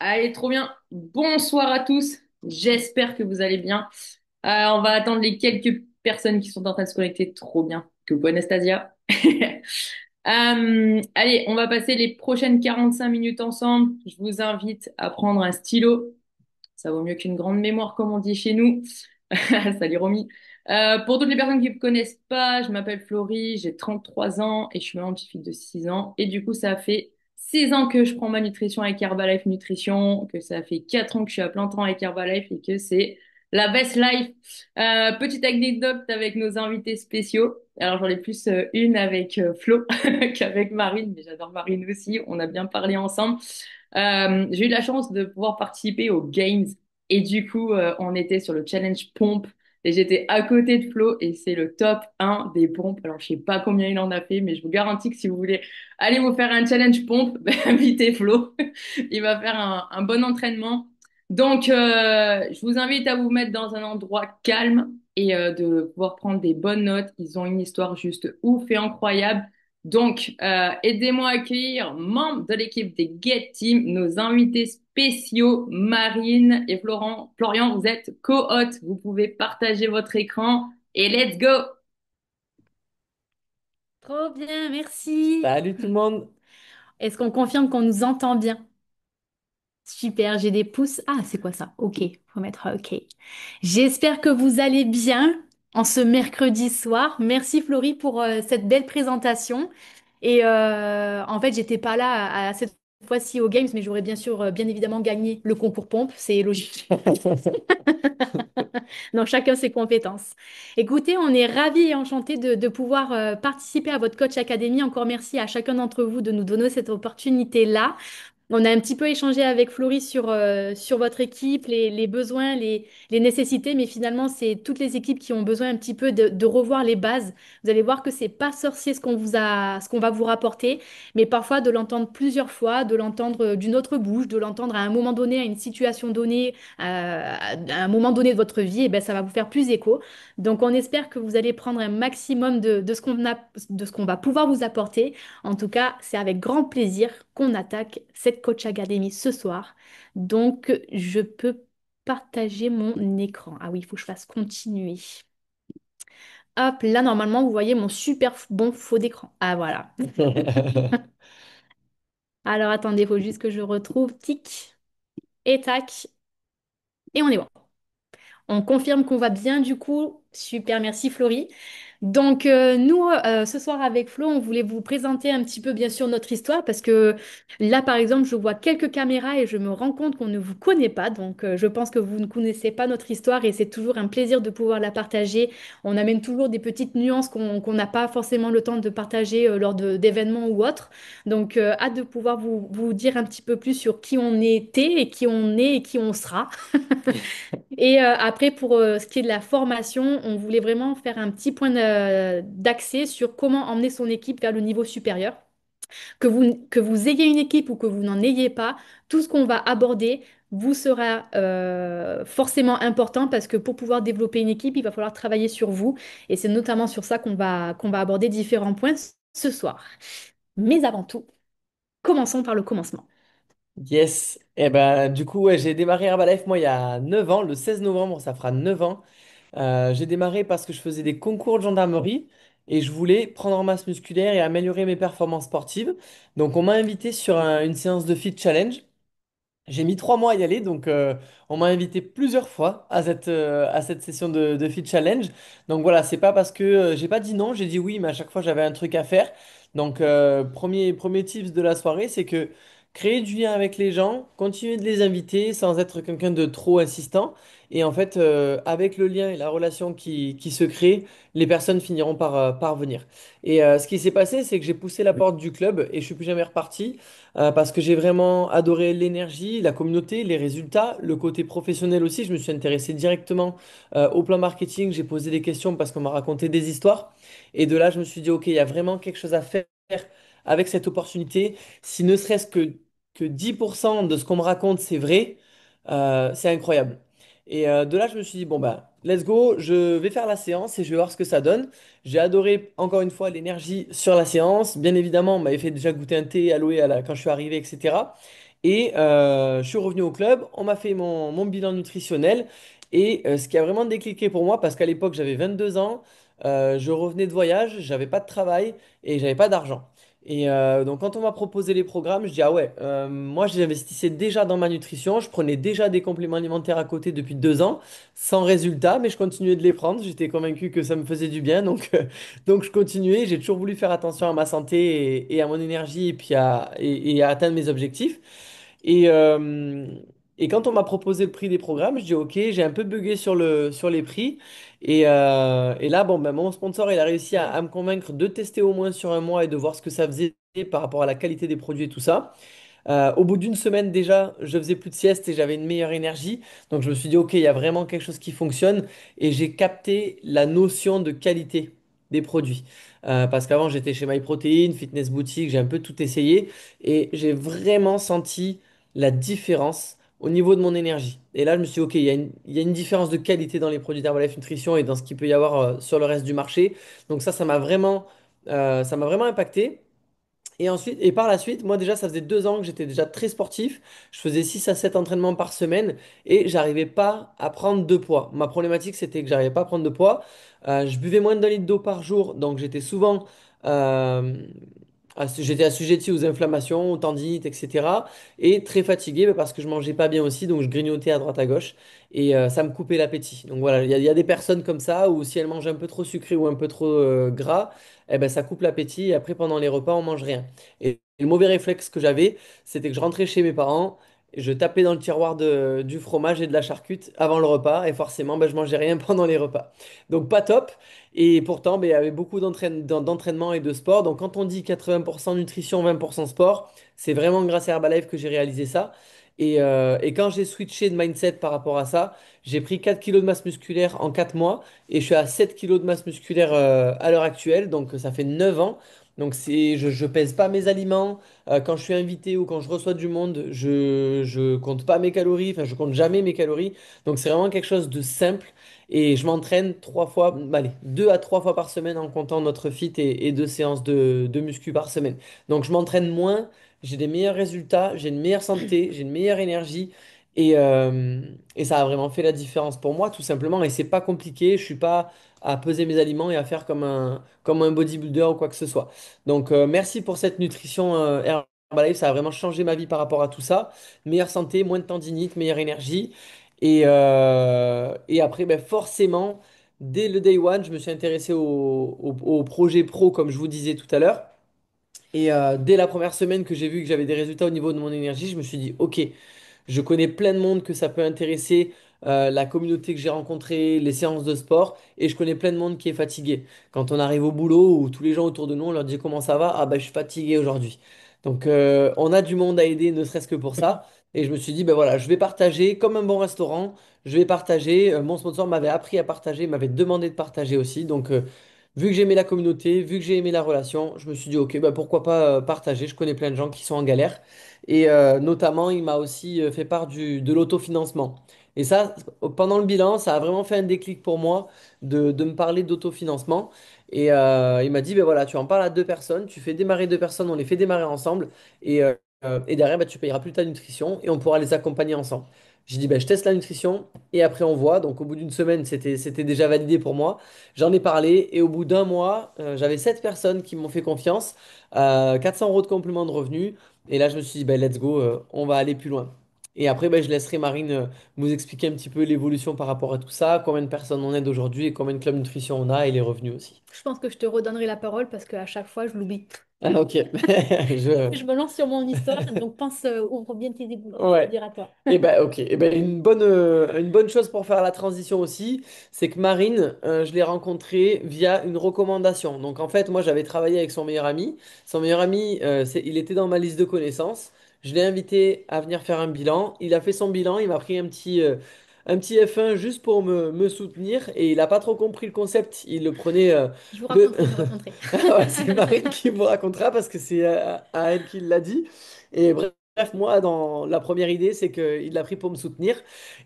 Allez, trop bien. Bonsoir à tous. J'espère que vous allez bien. On va attendre les quelques personnes qui sont en train de se connecter. Trop bien. Coucou Anastasia. Allez, on va passer les prochaines 45 minutes ensemble. Je vous invite à prendre un stylo. Ça vaut mieux qu'une grande mémoire, comme on dit chez nous. Salut Romy. Pour toutes les personnes qui ne me connaissent pas, je m'appelle Florie, j'ai 33 ans et je suis maman de petite fille de 6 ans. Et du coup, ça fait 6 ans que je prends ma nutrition avec Herbalife Nutrition, que ça fait 4 ans que je suis à plein temps avec Herbalife et que c'est la best life. Petite anecdote avec nos invités spéciaux. Alors j'en ai plus une avec Flo qu'avec Marine, mais j'adore Marine aussi. On a bien parlé ensemble. J'ai eu la chance de pouvoir participer aux Games et du coup, on était sur le challenge pompe et j'étais à côté de Flo et c'est le top 1 des pompes. Alors, je sais pas combien il en a fait, mais je vous garantis que si vous voulez aller vous faire un challenge pompe, ben, invitez Flo. Il va faire un bon entraînement. Donc, je vous invite à vous mettre dans un endroit calme et de pouvoir prendre des bonnes notes. Ils ont une histoire juste ouf et incroyable. Donc, aidez-moi à accueillir membres de l'équipe des Get Team, nos invités spéciaux, Marine et Florent. Florian, vous êtes co-hôtes, vous pouvez partager votre écran et let's go! Trop bien, merci. Salut tout le monde. Est-ce qu'on confirme qu'on nous entend bien? Super, j'ai des pouces. Ah, c'est quoi ça? Ok, faut mettre OK. J'espère que vous allez bien en ce mercredi soir. Merci Florie pour cette belle présentation. Et en fait, j'étais pas là cette fois-ci aux Games, mais j'aurais bien sûr, bien évidemment, gagné le concours pompe. C'est logique. Donc, chacun ses compétences. Écoutez, on est ravis et enchantés de pouvoir participer à votre Coach Academy. Encore merci à chacun d'entre vous de nous donner cette opportunité-là. On a un petit peu échangé avec Florie sur votre équipe, les besoins, les nécessités, mais finalement, c'est toutes les équipes qui ont besoin un petit peu de revoir les bases. Vous allez voir que c'est pas sorcier ce qu'on va vous rapporter, mais parfois de l'entendre plusieurs fois, de l'entendre d'une autre bouche, de l'entendre à un moment donné, à une situation donnée, à un moment donné de votre vie, et ben, ça va vous faire plus écho. Donc, on espère que vous allez prendre un maximum de ce qu'on va pouvoir vous apporter. En tout cas, c'est avec grand plaisir qu'on attaque cette Coach Academy ce soir. Donc, je peux partager mon écran. Ah oui, il faut que je fasse continuer. Hop, là, normalement, vous voyez mon super bon faux d'écran. Ah, voilà. Alors, attendez, il faut juste que je retrouve. Tic et tac. Et on est bon. On confirme qu'on va bien du coup. Super, merci Florie. Donc nous, ce soir avec Flo, on voulait vous présenter un petit peu bien sûr notre histoire parce que là par exemple, je vois quelques caméras et je me rends compte qu'on ne vous connaît pas. Donc je pense que vous ne connaissez pas notre histoire et c'est toujours un plaisir de pouvoir la partager. On amène toujours des petites nuances qu'on n'a pas forcément le temps de partager lors d'événements ou autres. Donc hâte de pouvoir vous dire un petit peu plus sur qui on était et qui on est et qui on sera. Et après, pour ce qui est de la formation, on voulait vraiment faire un petit point d'accès sur comment emmener son équipe vers le niveau supérieur. Que vous ayez une équipe ou que vous n'en ayez pas, tout ce qu'on va aborder vous sera forcément important parce que pour pouvoir développer une équipe, il va falloir travailler sur vous. Et c'est notamment sur ça qu'on va aborder différents points ce soir. Mais avant tout, commençons par le commencement. Yes. Et ben, du coup, ouais, j'ai démarré Herbalife, moi, il y a 9 ans, le 16 novembre, ça fera 9 ans. J'ai démarré parce que je faisais des concours de gendarmerie et je voulais prendre en masse musculaire et améliorer mes performances sportives. Donc, on m'a invité sur une séance de Fit Challenge. J'ai mis 3 mois à y aller, donc on m'a invité plusieurs fois à cette session de Fit Challenge. Donc voilà, c'est pas parce que j'ai pas dit non, j'ai dit oui, mais à chaque fois j'avais un truc à faire. Donc premier tips de la soirée, c'est que créer du lien avec les gens, continuer de les inviter sans être quelqu'un de trop insistant. Et en fait, avec le lien et la relation qui se crée, les personnes finiront par venir. Et ce qui s'est passé, c'est que j'ai poussé la porte du club et je suis plus jamais reparti parce que j'ai vraiment adoré l'énergie, la communauté, les résultats, le côté professionnel aussi. Je me suis intéressé directement au plan marketing. J'ai posé des questions parce qu'on m'a raconté des histoires. Et de là, je me suis dit, OK, il y a vraiment quelque chose à faire avec cette opportunité. Si ne serait-ce que 10% de ce qu'on me raconte, c'est vrai, c'est incroyable. Et de là, je me suis dit, bon, bah, let's go, je vais faire la séance et je vais voir ce que ça donne. J'ai adoré, encore une fois, l'énergie sur la séance. Bien évidemment, on m'avait fait déjà goûter un thé aloe quand je suis arrivé, etc. Et je suis revenu au club, on m'a fait mon bilan nutritionnel. Et ce qui a vraiment décliqué pour moi, parce qu'à l'époque j'avais 22 ans, je revenais de voyage, j'avais pas de travail et j'avais pas d'argent. Et donc quand on m'a proposé les programmes, je dis ah ouais, moi j'investissais déjà dans ma nutrition, je prenais déjà des compléments alimentaires à côté depuis 2 ans, sans résultat, mais je continuais de les prendre, j'étais convaincu que ça me faisait du bien, donc, donc je continuais, j'ai toujours voulu faire attention à ma santé et à mon énergie et puis et à atteindre mes objectifs. Et, euh, et quand on m'a proposé le prix des programmes, je dis OK, j'ai un peu bugué sur les prix. Et là, bon, ben, mon sponsor, il a réussi à me convaincre de tester au moins sur un mois et de voir ce que ça faisait par rapport à la qualité des produits et tout ça. Au bout d'une semaine déjà, je faisais plus de sieste et j'avais une meilleure énergie. Donc je me suis dit, OK, il y a vraiment quelque chose qui fonctionne. Et j'ai capté la notion de qualité des produits. Parce qu'avant, j'étais chez MyProtein, Fitness Boutique, j'ai un peu tout essayé. Et j'ai vraiment senti la différence au niveau de mon énergie. Et là, je me suis dit, OK, il y a une différence de qualité dans les produits d'Herbalife Nutrition et dans ce qu'il peut y avoir sur le reste du marché. Donc ça m'a vraiment impacté. Et ensuite, et par la suite, moi déjà, ça faisait 2 ans que j'étais déjà très sportif. Je faisais 6 à 7 entraînements par semaine et j'arrivais pas à prendre de poids. Ma problématique, c'était que j'arrivais pas à prendre de poids. Je buvais moins d'1 litre d'eau par jour, donc j'étais souvent euh, j'étais assujetti aux inflammations, aux tendinites, etc. Et très fatigué bah, parce que je mangeais pas bien aussi, donc je grignotais à droite à gauche et ça me coupait l'appétit. Donc voilà, il y a des personnes comme ça où si elles mangent un peu trop sucré ou un peu trop gras, eh ben, ça coupe l'appétit et après pendant les repas, on mange rien. Et le mauvais réflexe que j'avais, c'était que je rentrais chez mes parents, je tapais dans le tiroir du fromage et de la charcute avant le repas et forcément, ben, je mangeais rien pendant les repas. Donc pas top. Et pourtant, ben, il y avait beaucoup d'entraînement et de sport. Donc quand on dit 80% nutrition, 20% sport, c'est vraiment grâce à Herbalife que j'ai réalisé ça. Et quand j'ai switché de mindset par rapport à ça, j'ai pris 4 kilos de masse musculaire en 4 mois et je suis à 7 kilos de masse musculaire à l'heure actuelle. Donc ça fait 9 ans. Donc je pèse pas mes aliments. Quand je suis invité ou quand je reçois du monde, je compte pas mes calories. Enfin, je compte jamais mes calories. Donc c'est vraiment quelque chose de simple. Et je m'entraîne 3 fois, allez, 2 à 3 fois par semaine en comptant notre fit et 2 séances de muscu par semaine. Donc je m'entraîne moins, j'ai des meilleurs résultats, j'ai une meilleure santé, j'ai une meilleure énergie. Et ça a vraiment fait la différence pour moi, tout simplement. Et c'est pas compliqué, je suis pas à peser mes aliments et à faire comme un bodybuilder ou quoi que ce soit. Donc merci pour cette nutrition Herbalife, ça a vraiment changé ma vie par rapport à tout ça. Meilleure santé, moins de tendinite, meilleure énergie. Et après, ben forcément, dès le day one, je me suis intéressé au projet pro, comme je vous disais tout à l'heure. Et dès la première semaine que j'ai vu que j'avais des résultats au niveau de mon énergie, je me suis dit, OK, je connais plein de monde que ça peut intéresser, la communauté que j'ai rencontrée, les séances de sport, et je connais plein de monde qui est fatigué. Quand on arrive au boulot, où tous les gens autour de nous, on leur dit comment ça va, ah ben je suis fatigué aujourd'hui. Donc on a du monde à aider, ne serait-ce que pour ça. Et je me suis dit, ben voilà, je vais partager comme un bon restaurant, je vais partager. Mon sponsor m'avait appris à partager, m'avait demandé de partager aussi. Donc vu que j'ai aimé la communauté, vu que j'ai aimé la relation, je me suis dit, ok, bah pourquoi pas partager. Je connais plein de gens qui sont en galère. Et notamment, il m'a aussi fait part de l'autofinancement. Et ça, pendant le bilan, ça a vraiment fait un déclic pour moi de me parler d'autofinancement. Et il m'a dit, ben voilà, tu en parles à 2 personnes, tu fais démarrer 2 personnes, on les fait démarrer ensemble. Et derrière, bah, tu payeras plus ta nutrition et on pourra les accompagner ensemble. J'ai dit, ben je teste la nutrition et après on voit. Donc au bout d'une semaine, c'était déjà validé pour moi. J'en ai parlé et au bout d'un mois, j'avais 7 personnes qui m'ont fait confiance, 400 € de complément de revenus. Et là, je me suis dit, ben, let's go, on va aller plus loin. Et après, ben, je laisserai Marine vous expliquer un petit peu l'évolution par rapport à tout ça, combien de personnes on aide aujourd'hui et combien de clubs nutrition on a et les revenus aussi. Je pense que je te redonnerai la parole parce qu'à chaque fois, je l'oublie. Ah, ok, je... Je me lance sur mon histoire, donc pense, ouvre bien tes éboulis, je te Ouais. dirai à toi. Et ben ok. Et ben une bonne chose pour faire la transition aussi, c'est que Marine, je l'ai rencontrée via une recommandation. Donc en fait, moi j'avais travaillé avec son meilleur ami. Son meilleur ami, il était dans ma liste de connaissances. Je l'ai invité à venir faire un bilan. Il a fait son bilan. Il m'a pris un petit F1 juste pour me soutenir. Et il n'a pas trop compris le concept. Il le prenait Je vous de... raconterai, je vous raconterai. Ouais, c'est Marine qui vous racontera parce que c'est à elle qui l'a dit. Et bref, moi, dans la première idée, c'est qu'il l'a pris pour me soutenir.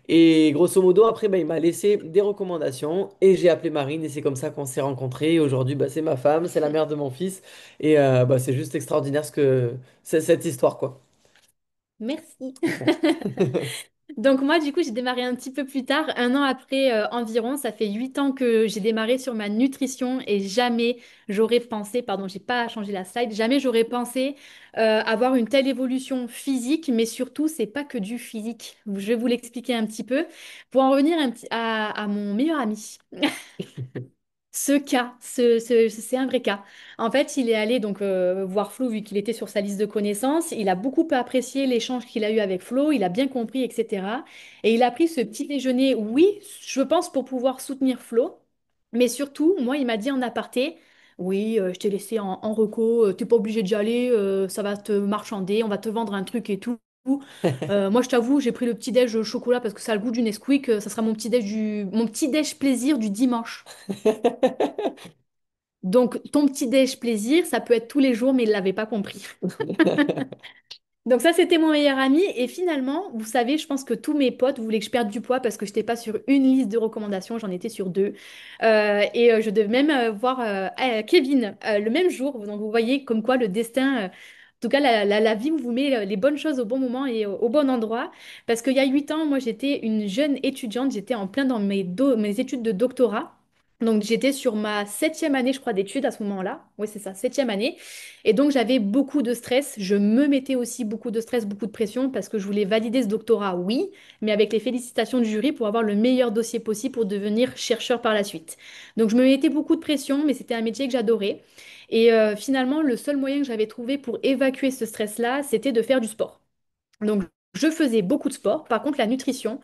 Et grosso modo, après, bah, il m'a laissé des recommandations et j'ai appelé Marine et c'est comme ça qu'on s'est rencontrés. Et aujourd'hui, bah, c'est ma femme, c'est la mère de mon fils. Et bah, c'est juste extraordinaire cette histoire, quoi. Merci. Donc moi, du coup, j'ai démarré un petit peu plus tard, un an après environ. Ça fait 8 ans que j'ai démarré sur ma nutrition et jamais j'aurais pensé, pardon, j'ai pas changé la slide, jamais j'aurais pensé avoir une telle évolution physique, mais surtout, c'est pas que du physique. Je vais vous l'expliquer un petit peu. Pour en revenir à mon meilleur ami. Ce cas, c'est un vrai cas. En fait, il est allé donc voir Flo vu qu'il était sur sa liste de connaissances. Il a beaucoup apprécié l'échange qu'il a eu avec Flo. Il a bien compris, etc. Et il a pris ce petit déjeuner, oui, je pense pour pouvoir soutenir Flo. Mais surtout, moi, il m'a dit en aparté, oui, je t'ai laissé en reco, t'es pas obligé d'y aller, ça va te marchander, on va te vendre un truc et tout. Moi, je t'avoue, j'ai pris le petit déj au chocolat parce que ça a le goût du Nesquik. Ça sera mon petit déj plaisir du dimanche. Donc, ton petit déj plaisir, ça peut être tous les jours, mais il l'avait pas compris. Donc ça, c'était mon meilleur ami. Et finalement, vous savez, je pense que tous mes potes voulaient que je perde du poids parce que je n'étais pas sur une liste de recommandations, j'en étais sur deux. Je devais même voir Kevin le même jour. Donc vous voyez comme quoi le destin, en tout cas la vie vous met les bonnes choses au bon moment et au bon endroit. Parce qu'il y a 8 ans, moi j'étais une jeune étudiante, j'étais en plein dans mes études de doctorat. Donc j'étais sur ma 7e année, je crois, d'études à ce moment-là. Oui, c'est ça, 7e année. Et donc, j'avais beaucoup de stress. Je me mettais aussi beaucoup de stress, beaucoup de pression parce que je voulais valider ce doctorat, oui, mais avec les félicitations du jury pour avoir le meilleur dossier possible pour devenir chercheur par la suite. Donc, je me mettais beaucoup de pression, mais c'était un métier que j'adorais. Et finalement, le seul moyen que j'avais trouvé pour évacuer ce stress-là, c'était de faire du sport. Donc, je faisais beaucoup de sport. Par contre, la nutrition,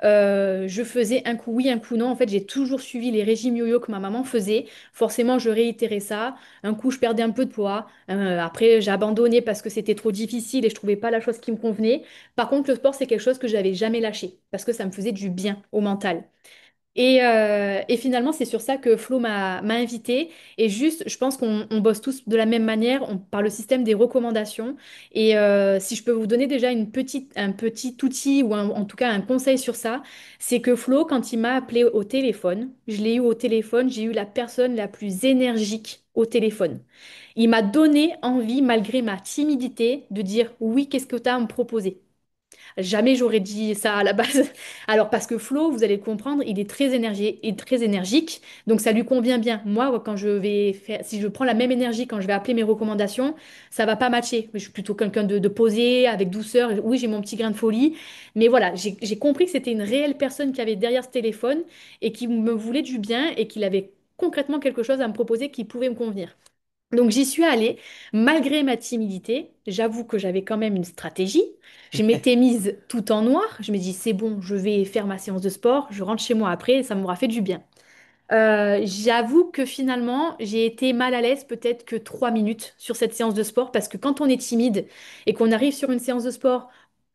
je faisais un coup oui, un coup non. En fait, j'ai toujours suivi les régimes yo-yo que ma maman faisait. Forcément, je réitérais ça. Un coup, je perdais un peu de poids. Après, j'ai abandonné parce que c'était trop difficile et je trouvais pas la chose qui me convenait. Par contre, le sport, c'est quelque chose que j'avais jamais lâché parce que ça me faisait du bien au mental. Et finalement, c'est sur ça que Flo m'a invité. Et juste, je pense qu'on bosse tous de la même manière, par le système des recommandations. Et si je peux vous donner déjà un petit outil ou en tout cas un conseil sur ça, c'est que Flo, quand il m'a appelé au téléphone, je l'ai eu au téléphone, j'ai eu la personne la plus énergique au téléphone. Il m'a donné envie, malgré ma timidité, de dire oui, qu'est-ce que tu as à me proposer? Jamais j'aurais dit ça à la base. Alors, parce que Flo, vous allez le comprendre, il est très énergique, donc ça lui convient bien. Moi, quand je vais faire, si je prends la même énergie quand je vais appeler mes recommandations, ça va pas matcher. Je suis plutôt quelqu'un de posé, avec douceur. Oui, j'ai mon petit grain de folie, mais voilà, j'ai compris que c'était une réelle personne qui avait derrière ce téléphone et qui me voulait du bien et qu'il avait concrètement quelque chose à me proposer qui pouvait me convenir. Donc j'y suis allée, malgré ma timidité, j'avoue que j'avais quand même une stratégie. Je m'étais mise tout en noir, je me dis c'est bon, je vais faire ma séance de sport, je rentre chez moi après, ça m'aura fait du bien. J'avoue que finalement, j'ai été mal à l'aise peut-être que 3 minutes sur cette séance de sport parce que quand on est timide et qu'on arrive sur une séance de sport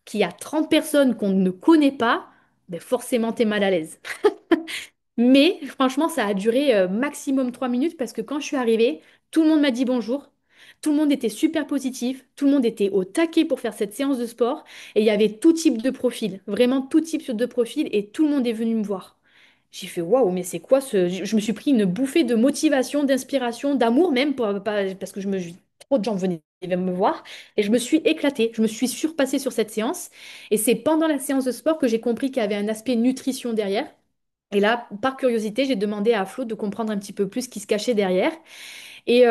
qui a 30 personnes qu'on ne connaît pas, ben forcément t'es mal à l'aise. Mais franchement, ça a duré maximum 3 minutes parce que quand je suis arrivée, tout le monde m'a dit bonjour. Tout le monde était super positif. Tout le monde était au taquet pour faire cette séance de sport. Et il y avait tout type de profil, vraiment tout type de profil. Et tout le monde est venu me voir. J'ai fait waouh, mais c'est quoi ce. Je me suis pris une bouffée de motivation, d'inspiration, d'amour même, parce que trop de gens venaient me voir. Et je me suis éclatée. Je me suis surpassée sur cette séance. Et c'est pendant la séance de sport que j'ai compris qu'il y avait un aspect nutrition derrière. Et là, par curiosité, j'ai demandé à Flo de comprendre un petit peu plus ce qui se cachait derrière. Et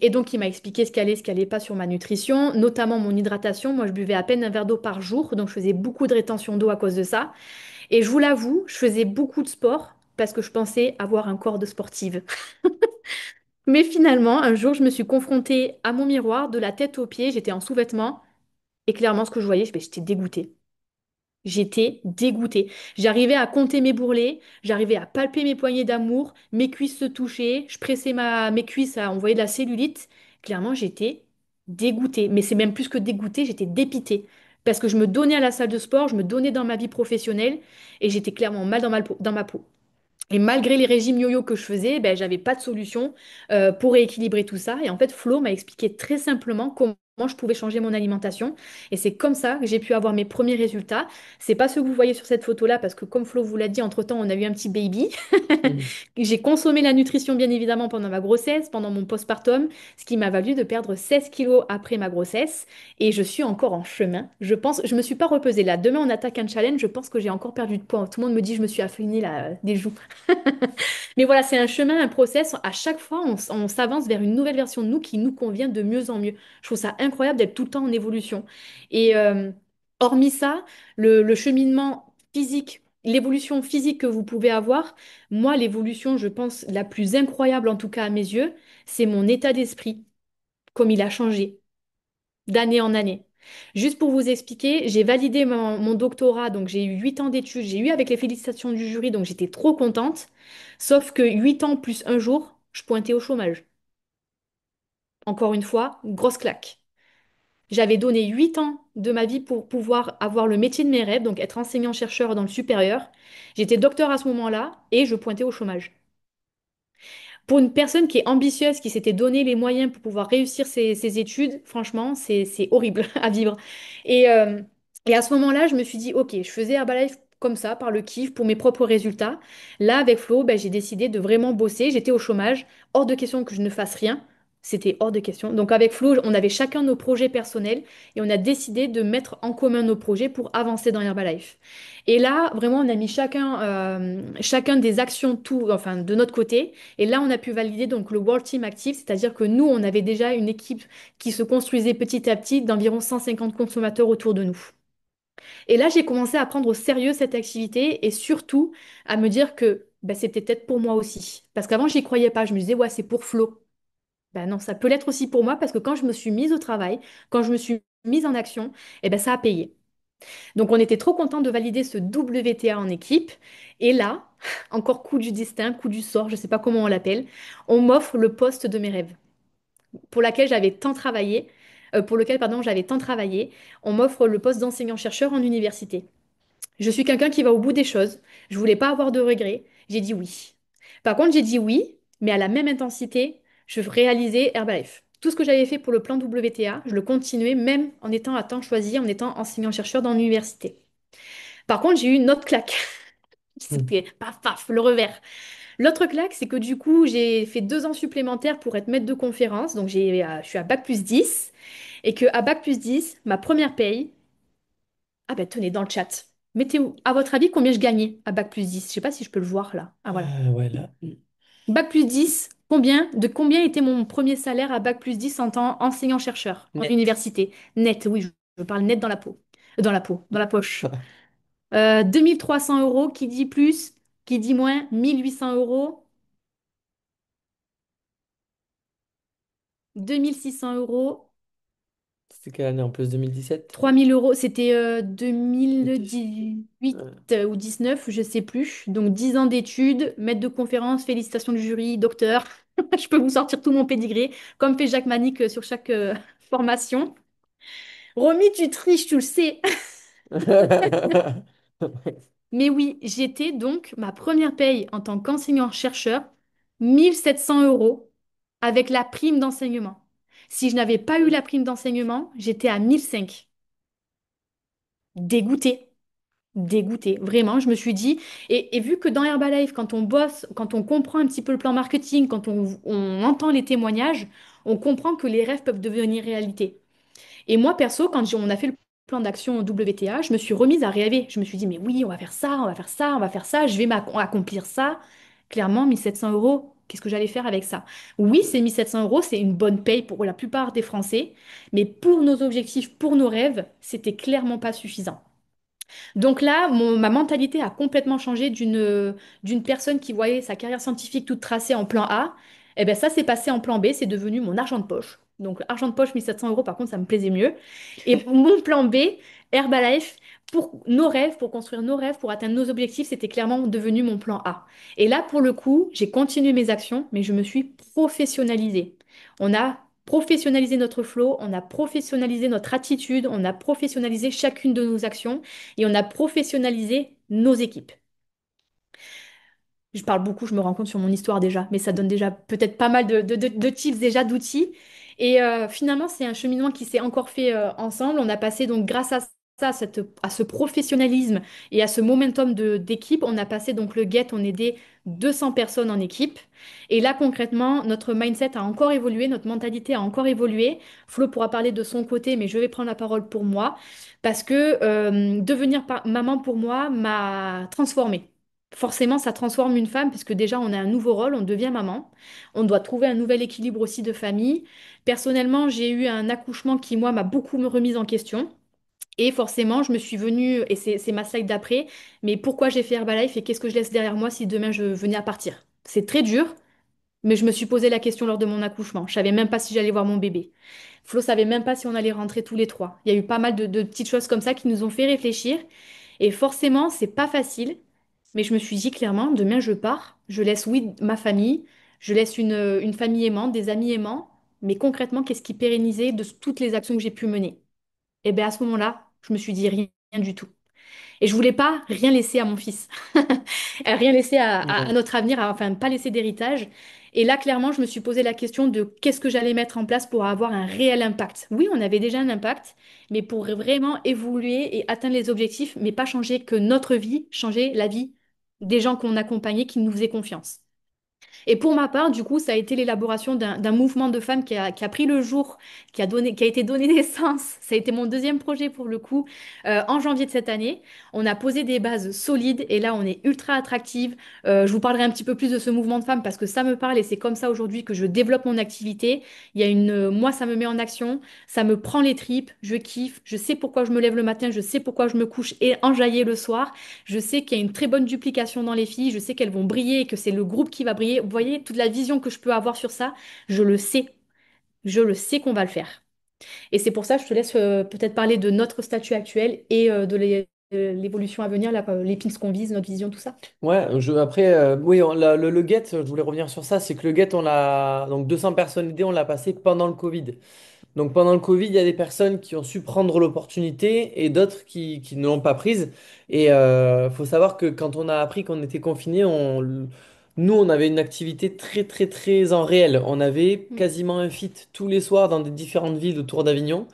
donc, il m'a expliqué ce qui allait pas sur ma nutrition, notamment mon hydratation. Moi, je buvais à peine un verre d'eau par jour, donc je faisais beaucoup de rétention d'eau à cause de ça. Et je vous l'avoue, je faisais beaucoup de sport parce que je pensais avoir un corps de sportive. Mais finalement, un jour, je me suis confrontée à mon miroir, de la tête aux pieds, j'étais en sous-vêtements, et clairement, ce que je voyais, j'étais dégoûtée. J'étais dégoûtée. J'arrivais à compter mes bourrelets, j'arrivais à palper mes poignées d'amour, mes cuisses se touchaient, je pressais mes cuisses à envoyer de la cellulite. Clairement, j'étais dégoûtée. Mais c'est même plus que dégoûtée, j'étais dépitée. Parce que je me donnais à la salle de sport, je me donnais dans ma vie professionnelle et j'étais clairement mal dans ma peau. Et malgré les régimes yo-yo que je faisais, ben, j'avais pas de solution pour rééquilibrer tout ça. Et en fait, Flo m'a expliqué très simplement comment je pouvais changer mon alimentation. Et c'est comme ça que j'ai pu avoir mes premiers résultats. C'est pas ce que vous voyez sur cette photo-là, parce que comme Flo vous l'a dit, entre-temps, on a eu un petit baby. Mhm. J'ai consommé la nutrition, bien évidemment, pendant ma grossesse, pendant mon postpartum, ce qui m'a valu de perdre 16 kilos après ma grossesse. Et je suis encore en chemin. Je pense, je me suis pas repesée là. Demain, on attaque un challenge. Je pense que j'ai encore perdu de poids. Tout le monde me dit que je me suis affinée là, des joues. Mais voilà, c'est un chemin, un process. À chaque fois, on s'avance vers une nouvelle version de nous qui nous convient de mieux en mieux. Je trouve ça incroyable d'être tout le temps en évolution. Et hormis ça, le cheminement physique, l'évolution physique que vous pouvez avoir, moi, l'évolution, je pense, la plus incroyable, en tout cas à mes yeux, c'est mon état d'esprit, comme il a changé d'année en année. Juste pour vous expliquer, j'ai validé mon doctorat, donc j'ai eu 8 ans d'études, j'ai eu avec les félicitations du jury, donc j'étais trop contente. Sauf que 8 ans plus un jour, je pointais au chômage. Encore une fois, grosse claque. J'avais donné 8 ans de ma vie pour pouvoir avoir le métier de mes rêves, donc être enseignant-chercheur dans le supérieur. J'étais docteur à ce moment-là et je pointais au chômage. Pour une personne qui est ambitieuse, qui s'était donné les moyens pour pouvoir réussir ses études, franchement, c'est horrible à vivre. Et, euh, et à ce moment-là, je me suis dit, OK, je faisais Herbalife comme ça, par le kiff, pour mes propres résultats. Là, avec Flo, ben, j'ai décidé de vraiment bosser. J'étais au chômage. Hors de question que je ne fasse rien. C'était hors de question. Donc avec Flo, on avait chacun nos projets personnels et on a décidé de mettre en commun nos projets pour avancer dans Herbalife. Et là, vraiment, on a mis chacun des actions tout, enfin, de notre côté. Et là, on a pu valider donc le World Team Active, c'est-à-dire que nous, on avait déjà une équipe qui se construisait petit à petit d'environ 150 consommateurs autour de nous. Et là, j'ai commencé à prendre au sérieux cette activité et surtout à me dire que ben, c'était peut-être pour moi aussi. Parce qu'avant, j'y croyais pas. Je me disais, ouais, c'est pour Flo. Ben non, ça peut l'être aussi pour moi parce que quand je me suis mise au travail, quand je me suis mise en action, eh ben, ça a payé. Donc, on était trop contents de valider ce WTA en équipe. Et là, encore coup du destin, coup du sort, je ne sais pas comment on l'appelle, on m'offre le poste de mes rêves, pour lequel, pardon, j'avais tant travaillé. On m'offre le poste d'enseignant-chercheur en université. Je suis quelqu'un qui va au bout des choses. Je voulais pas avoir de regrets. J'ai dit oui. Par contre, j'ai dit oui, mais à la même intensité, je réalisais Herbalife. Tout ce que j'avais fait pour le plan WTA, je le continuais même en étant à temps choisi, en étant enseignant-chercheur dans l'université. Par contre, j'ai eu une autre claque. C'était paf, paf, le revers. L'autre claque, c'est que du coup, j'ai fait 2 ans supplémentaires pour être maître de conférence. Donc, je suis à Bac+10. Et que à Bac+10, ma première paye, ah ben tenez, dans le chat. Mettez où, à votre avis, combien je gagnais à Bac+10? Je sais pas si je peux le voir là. Ah voilà. Ouais, là. Bac+10, de combien était mon premier salaire à Bac+10 en tant enseignant-chercheur en Net. université? Net, oui, je parle net dans la peau. Dans la poche. 2300 euros, qui dit plus, qui dit moins, 1800 euros, 2600 euros, C'était quelle année en plus? 2017? 3000 euros, c'était Dix. 2018 ou 19, je sais plus. Donc 10 ans d'études, maître de conférence, félicitations du jury, docteur. Je peux vous sortir tout mon pédigré, comme fait Jacques Manic sur chaque formation. Romy, tu triches, tu le sais. Mais oui, j'étais donc ma première paye en tant qu'enseignant-chercheur, 1700 euros avec la prime d'enseignement. Si je n'avais pas eu la prime d'enseignement, j'étais à 1005. Dégoûtée. Dégoûtée, vraiment, je me suis dit, et vu que dans Herbalife, quand on bosse, quand on comprend un petit peu le plan marketing, quand on entend les témoignages, on comprend que les rêves peuvent devenir réalité. Et moi, perso, on a fait le plan d'action au WTA, je me suis remise à rêver. Je me suis dit, mais oui, on va faire ça, on va faire ça, on va faire ça, je vais accomplir ça. Clairement, 1700 euros, qu'est-ce que j'allais faire avec ça? Oui, c'est 1700 euros, c'est une bonne paye pour la plupart des Français, mais pour nos objectifs, pour nos rêves, c'était clairement pas suffisant. Donc là, ma mentalité a complètement changé d'une personne qui voyait sa carrière scientifique toute tracée en plan A. Et ben ça s'est passé en plan B, c'est devenu mon argent de poche. Donc argent de poche 1700 euros, par contre, ça me plaisait mieux. Et mon plan B, Herbalife, pour nos rêves, pour construire nos rêves, pour atteindre nos objectifs, c'était clairement devenu mon plan A. Et là, pour le coup, j'ai continué mes actions, mais je me suis professionnalisée. On a professionnalisé notre flow, on a professionnalisé notre attitude, on a professionnalisé chacune de nos actions et on a professionnalisé nos équipes. Je parle beaucoup, je me rends compte sur mon histoire déjà, mais ça donne déjà peut-être pas mal de tips déjà, d'outils. Et finalement, c'est un cheminement qui s'est encore fait ensemble. On a passé donc grâce à ça, à ce professionnalisme et à ce momentum d'équipe, on a passé donc le GET, on aidait 200 personnes en équipe. Et là, concrètement, notre mindset a encore évolué, notre mentalité a encore évolué. Flo pourra parler de son côté, mais je vais prendre la parole pour moi parce que devenir maman pour moi m'a transformée. Forcément, ça transforme une femme puisque déjà on a un nouveau rôle, on devient maman. On doit trouver un nouvel équilibre aussi de famille. Personnellement, j'ai eu un accouchement qui, moi, m'a beaucoup me remise en question. Et forcément, je me suis venue, et c'est ma slide d'après, mais pourquoi j'ai fait Herbalife et qu'est-ce que je laisse derrière moi si demain je venais à partir? C'est très dur, mais je me suis posé la question lors de mon accouchement. Je savais même pas si j'allais voir mon bébé. Flo savait même pas si on allait rentrer tous les trois. Il y a eu pas mal de petites choses comme ça qui nous ont fait réfléchir. Et forcément, c'est pas facile, mais je me suis dit clairement, demain je pars, je laisse, oui, ma famille, je laisse une famille aimante, des amis aimants, mais concrètement, qu'est-ce qui pérennisait de toutes les actions que j'ai pu mener? Et bien à ce moment-là, je me suis dit rien, rien du tout. Et je voulais pas rien laisser à mon fils, rien laisser à Mhm. notre avenir, enfin pas laisser d'héritage. Et là, clairement, je me suis posé la question de qu'est-ce que j'allais mettre en place pour avoir un réel impact. Oui, on avait déjà un impact, mais pour vraiment évoluer et atteindre les objectifs, mais pas changer que notre vie, changer la vie des gens qu'on accompagnait, qui nous faisaient confiance. Et pour ma part, du coup, ça a été l'élaboration d'un mouvement de femmes qui a pris le jour, qui a été donné naissance. Ça a été mon deuxième projet pour le coup, en janvier de cette année. On a posé des bases solides et là, on est ultra attractive. Je vous parlerai un petit peu plus de ce mouvement de femmes parce que ça me parle et c'est comme ça aujourd'hui que je développe mon activité. Moi, ça me met en action, ça me prend les tripes, je kiffe, je sais pourquoi je me lève le matin, je sais pourquoi je me couche et enjailler le soir. Je sais qu'il y a une très bonne duplication dans les filles, je sais qu'elles vont briller et que c'est le groupe qui va briller. Vous voyez, toute la vision que je peux avoir sur ça, je le sais. Je le sais qu'on va le faire. Et c'est pour ça que je te laisse peut-être parler de notre statut actuel et l'évolution à venir, les pins qu'on vise, notre vision, tout ça. Ouais, après, oui, le Get, je voulais revenir sur ça, c'est que le Get, on l'a, donc 200 personnes aidées, on l'a passé pendant le Covid. Donc pendant le Covid, il y a des personnes qui ont su prendre l'opportunité et d'autres qui ne l'ont pas prise. Et faut savoir que quand on a appris qu'on était confiné, nous, on avait une activité très, très, très en réel. On avait Mm. quasiment un fit tous les soirs dans des différentes villes autour d'Avignon.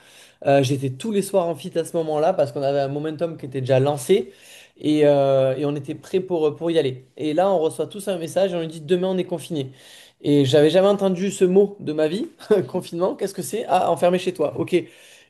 J'étais tous les soirs en fit à ce moment-là parce qu'on avait un momentum qui était déjà lancé et on était prêt pour y aller. Et là, on reçoit tous un message et on nous dit demain, on est confiné. Et j'avais jamais entendu ce mot de ma vie, confinement. Qu'est-ce que c'est? Ah, enfermé chez toi. Ok.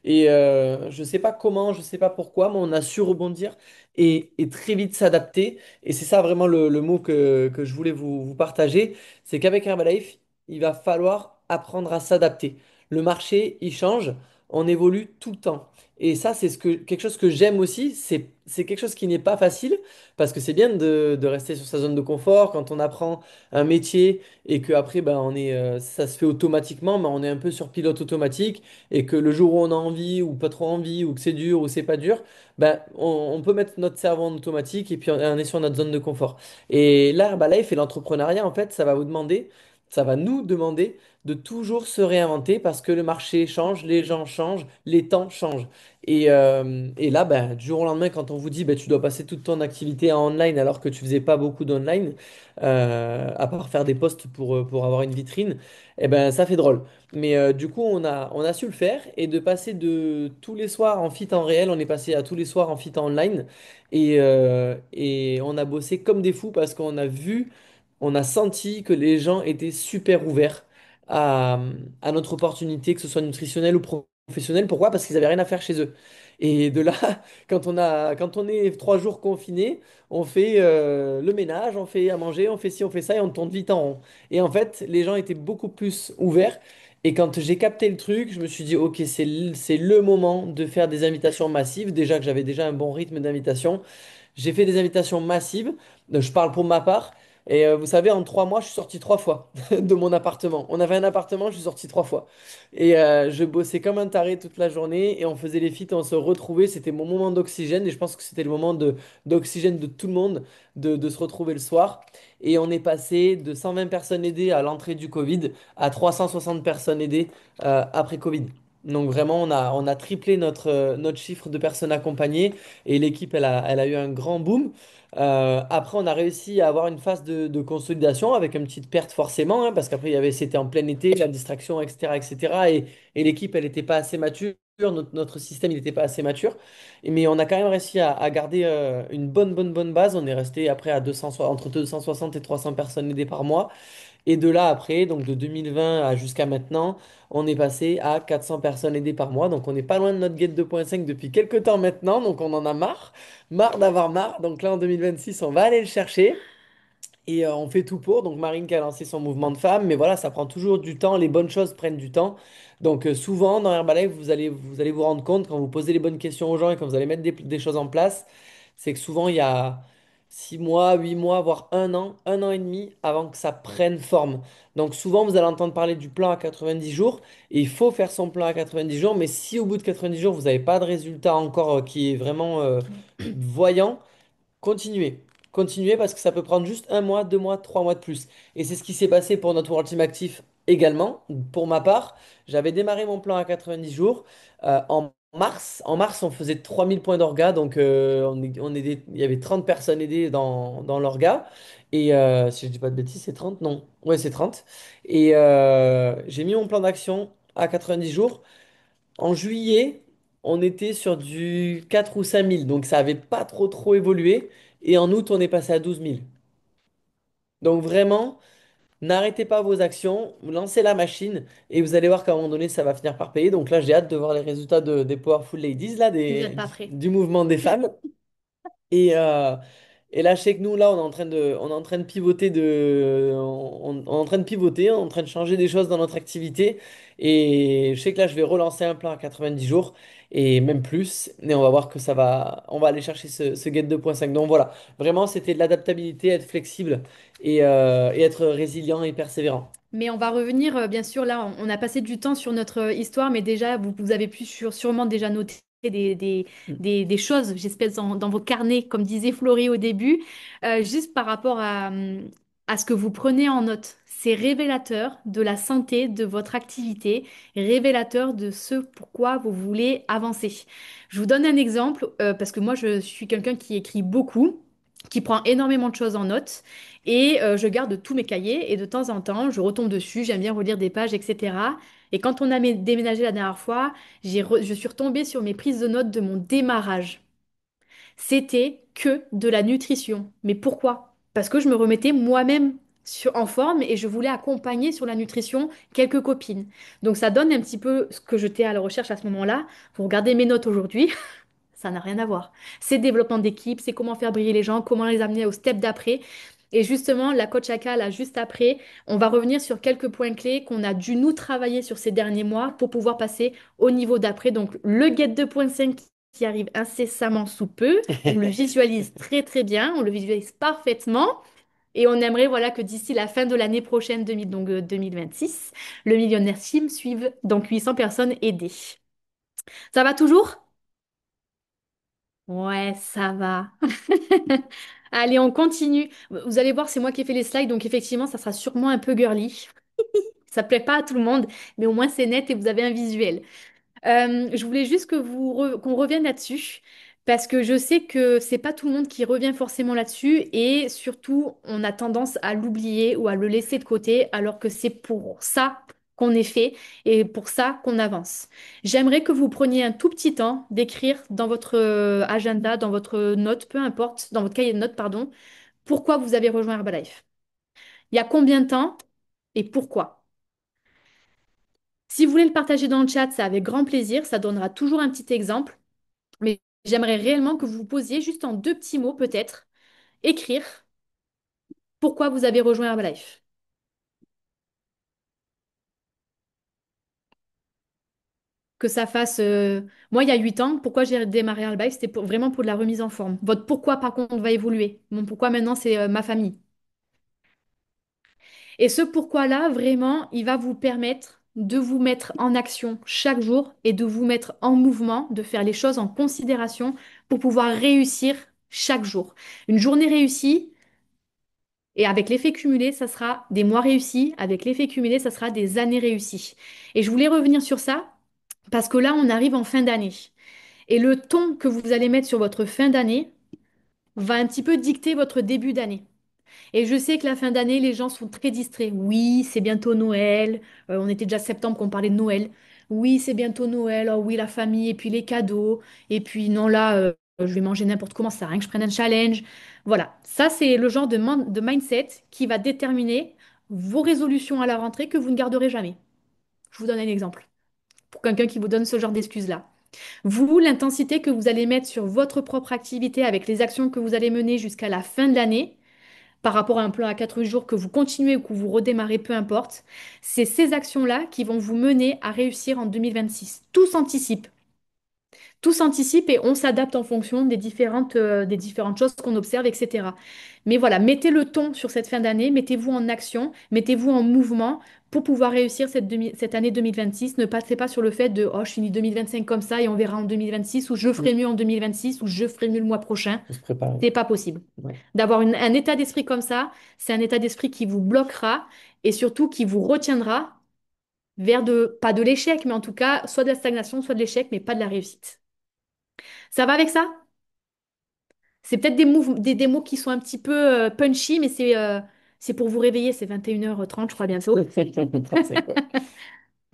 Et je sais pas comment, je sais pas pourquoi, mais on a su rebondir et très vite s'adapter. Et c'est ça vraiment le mot que je voulais vous partager. C'est qu'avec Herbalife, il va falloir apprendre à s'adapter. Le marché, il change, on évolue tout le temps. Et ça, quelque chose que j'aime aussi. C'est quelque chose qui n'est pas facile parce que c'est bien de rester sur sa zone de confort quand on apprend un métier et que après ben ça se fait automatiquement, mais on est un peu sur pilote automatique et que le jour où on a envie ou pas trop envie ou que c'est dur ou c'est pas dur, ben on peut mettre notre cerveau en automatique et puis on est sur notre zone de confort. Et là, Herbalife et l'entrepreneuriat en fait, ça va nous demander de toujours se réinventer parce que le marché change, les gens changent, les temps changent. Et là, ben, du jour au lendemain, quand on vous dit ben, tu dois passer toute ton activité en online alors que tu faisais pas beaucoup d'online, à part faire des posts pour avoir une vitrine, eh ben, ça fait drôle. Mais du coup, on a su le faire et de passer de tous les soirs en fit en réel, on est passé à tous les soirs en fit en online et on a bossé comme des fous parce qu'on a vu, on a senti que les gens étaient super ouverts à, à notre opportunité, que ce soit nutritionnelle ou professionnelle. Pourquoi? Parce qu'ils avaient rien à faire chez eux. Et de là, quand on est 3 jours confinés, on fait le ménage, on fait à manger, on fait ci, on fait ça et on tourne vite en rond. Et en fait, les gens étaient beaucoup plus ouverts. Et quand j'ai capté le truc, je me suis dit, ok, c'est le moment de faire des invitations massives. Déjà que j'avais déjà un bon rythme d'invitation. J'ai fait des invitations massives. Je parle pour ma part. Et vous savez, en 3 mois, je suis sorti 3 fois de mon appartement. On avait un appartement, je suis sorti 3 fois. Et je bossais comme un taré toute la journée et on faisait les feats, on se retrouvait. C'était mon moment d'oxygène et je pense que c'était le moment d'oxygène de tout le monde de se retrouver le soir. Et on est passé de 120 personnes aidées à l'entrée du Covid à 360 personnes aidées après Covid. Donc vraiment, on a triplé notre chiffre de personnes accompagnées et l'équipe, elle a eu un grand boom. Après, on a réussi à avoir une phase de consolidation avec une petite perte forcément, hein, parce qu'après, c'était en plein été, la distraction, etc., etc. Et l'équipe, elle n'était pas assez mature, notre système, il n'était pas assez mature. Mais on a quand même réussi à garder une bonne base. On est resté après à 200, entre 260 et 300 personnes aidées par mois. Et de là après, donc de 2020 jusqu'à maintenant, on est passé à 400 personnes aidées par mois. Donc on n'est pas loin de notre Get 2.5 depuis quelques temps maintenant. Donc on en a marre d'avoir marre. Donc là en 2026, on va aller le chercher. Et on fait tout pour. Donc Marine qui a lancé son mouvement de femmes. Mais voilà, ça prend toujours du temps. Les bonnes choses prennent du temps. Donc souvent dans Herbalife, vous allez vous rendre compte quand vous posez les bonnes questions aux gens et quand vous allez mettre des choses en place, c'est que souvent il y a 6 mois, 8 mois, voire un an et demi avant que ça prenne forme. Donc souvent vous allez entendre parler du plan à 90 jours. Et il faut faire son plan à 90 jours. Mais si au bout de 90 jours, vous n'avez pas de résultat encore qui est vraiment voyant, continuez. Continuez parce que ça peut prendre juste 1 mois, 2 mois, 3 mois de plus. Et c'est ce qui s'est passé pour notre World Team Actif également. Pour ma part, j'avais démarré mon plan à 90 jours en mars. En mars, on faisait 3000 points d'orga. Donc, il y avait 30 personnes aidées dans l'orga. Et si je dis pas de bêtises, c'est 30. Non. Ouais, c'est 30. Et j'ai mis mon plan d'action à 90 jours. En juillet, on était sur du 4 ou 5 000, donc ça n'avait pas trop évolué. Et en août, on est passé à 12 000. Donc vraiment, n'arrêtez pas vos actions, lancez la machine et vous allez voir qu'à un moment donné, ça va finir par payer. Donc là, j'ai hâte de voir les résultats des Powerful Ladies, là, Vous n'êtes pas prêts. du mouvement des femmes. Et, euh, et là, je sais que nous, là, on est en train de pivoter on est en train de pivoter, on est en train de changer des choses dans notre activité. Et je sais que là, je vais relancer un plan à 90 jours et même plus. Et on va voir que on va aller chercher ce Get 2.5. Donc voilà, vraiment, c'était de l'adaptabilité, être flexible et être résilient et persévérant. Mais on va revenir, bien sûr, là, on a passé du temps sur notre histoire, mais déjà, vous avez pu sûrement déjà noter des choses, j'espère, dans vos carnets, comme disait Florie au début, juste par rapport à ce que vous prenez en note. C'est révélateur de la santé de votre activité, révélateur de ce pourquoi vous voulez avancer. Je vous donne un exemple, parce que moi, je suis quelqu'un qui écrit beaucoup, qui prend énormément de choses en note. Et je garde tous mes cahiers et de temps en temps, je retombe dessus, j'aime bien relire des pages, etc. Et quand on a déménagé la dernière fois, je suis retombée sur mes prises de notes de mon démarrage. C'était que de la nutrition. Mais pourquoi? Parce que je me remettais moi-même en forme et je voulais accompagner sur la nutrition quelques copines. Donc ça donne un petit peu ce que j'étais à la recherche à ce moment-là. Vous regardez mes notes aujourd'hui, ça n'a rien à voir. C'est développement d'équipe, c'est comment faire briller les gens, comment les amener au step d'après. Et justement, la coach Aka, là, juste après, on va revenir sur quelques points clés qu'on a dû nous travailler sur ces derniers mois pour pouvoir passer au niveau d'après. Donc, le Get 2.5 qui arrive incessamment sous peu, on le visualise très bien, on le visualise parfaitement. Et on aimerait voilà, que d'ici la fin de l'année prochaine, 2026, le Millionnaire Team suive donc 800 personnes aidées. Ça va toujours? Ouais, ça va. Allez, on continue. Vous allez voir, c'est moi qui ai fait les slides, donc effectivement, ça sera sûrement un peu girly. Ça plaît pas à tout le monde, mais au moins c'est net et vous avez un visuel. Je voulais juste qu'on revienne là-dessus parce que je sais que c'est pas tout le monde qui revient forcément là-dessus et surtout on a tendance à l'oublier ou à le laisser de côté alors que c'est pour ça qu'on est fait et pour ça qu'on avance. J'aimerais que vous preniez un tout petit temps d'écrire dans votre agenda, dans votre note, peu importe, dans votre cahier de notes, pardon, pourquoi vous avez rejoint Herbalife. Il y a combien de temps et pourquoi? Si vous voulez le partager dans le chat, c'est avec grand plaisir, ça donnera toujours un petit exemple. Mais j'aimerais réellement que vous vous posiez juste en deux petits mots peut-être, écrire pourquoi vous avez rejoint Herbalife. Que ça fasse... Moi, il y a 8 ans, pourquoi j'ai démarré Herbalife, c'était vraiment pour de la remise en forme. Votre pourquoi, par contre, va évoluer. Mon pourquoi maintenant, c'est ma famille. Et ce pourquoi-là, vraiment, il va vous permettre de vous mettre en action chaque jour et de vous mettre en mouvement, de faire les choses en considération pour pouvoir réussir chaque jour. Une journée réussie, et avec l'effet cumulé, ça sera des mois réussis. Avec l'effet cumulé, ça sera des années réussies. Et je voulais revenir sur ça parce que là, on arrive en fin d'année. Et le ton que vous allez mettre sur votre fin d'année va un petit peu dicter votre début d'année. Et je sais que la fin d'année, les gens sont très distraits. Oui, c'est bientôt Noël. On était déjà septembre qu'on parlait de Noël. Oui, c'est bientôt Noël. Oh oui, la famille et puis les cadeaux. Et puis non, là, je vais manger n'importe comment. Ça sert à rien que je prenne un challenge. Voilà. Ça, c'est le genre de mindset qui va déterminer vos résolutions à la rentrée que vous ne garderez jamais. Je vous donne un exemple. Pour quelqu'un qui vous donne ce genre d'excuses-là. Vous, l'intensité que vous allez mettre sur votre propre activité avec les actions que vous allez mener jusqu'à la fin de l'année, par rapport à un plan à 4 jours que vous continuez ou que vous redémarrez, peu importe, c'est ces actions-là qui vont vous mener à réussir en 2026. Tout s'anticipe. Tout s'anticipe et on s'adapte en fonction des différentes choses qu'on observe, etc. Mais voilà, mettez le ton sur cette fin d'année, mettez-vous en action, mettez-vous en mouvement pour pouvoir réussir cette année 2026. Ne passez pas sur le fait de oh, je finis 2025 comme ça et on verra en 2026 ou je Mm. ferai mieux en 2026 ou je ferai mieux le mois prochain. On se prépare. C'est pas possible. Ouais. D'avoir un état d'esprit comme ça, c'est un état d'esprit qui vous bloquera et surtout qui vous retiendra vers pas de l'échec, mais en tout cas, soit de la stagnation, soit de l'échec, mais pas de la réussite. Ça va avec ça? C'est peut-être des mots qui sont un petit peu punchy, mais c'est pour vous réveiller. C'est 21h30, je crois, bientôt. Parfait, quoi.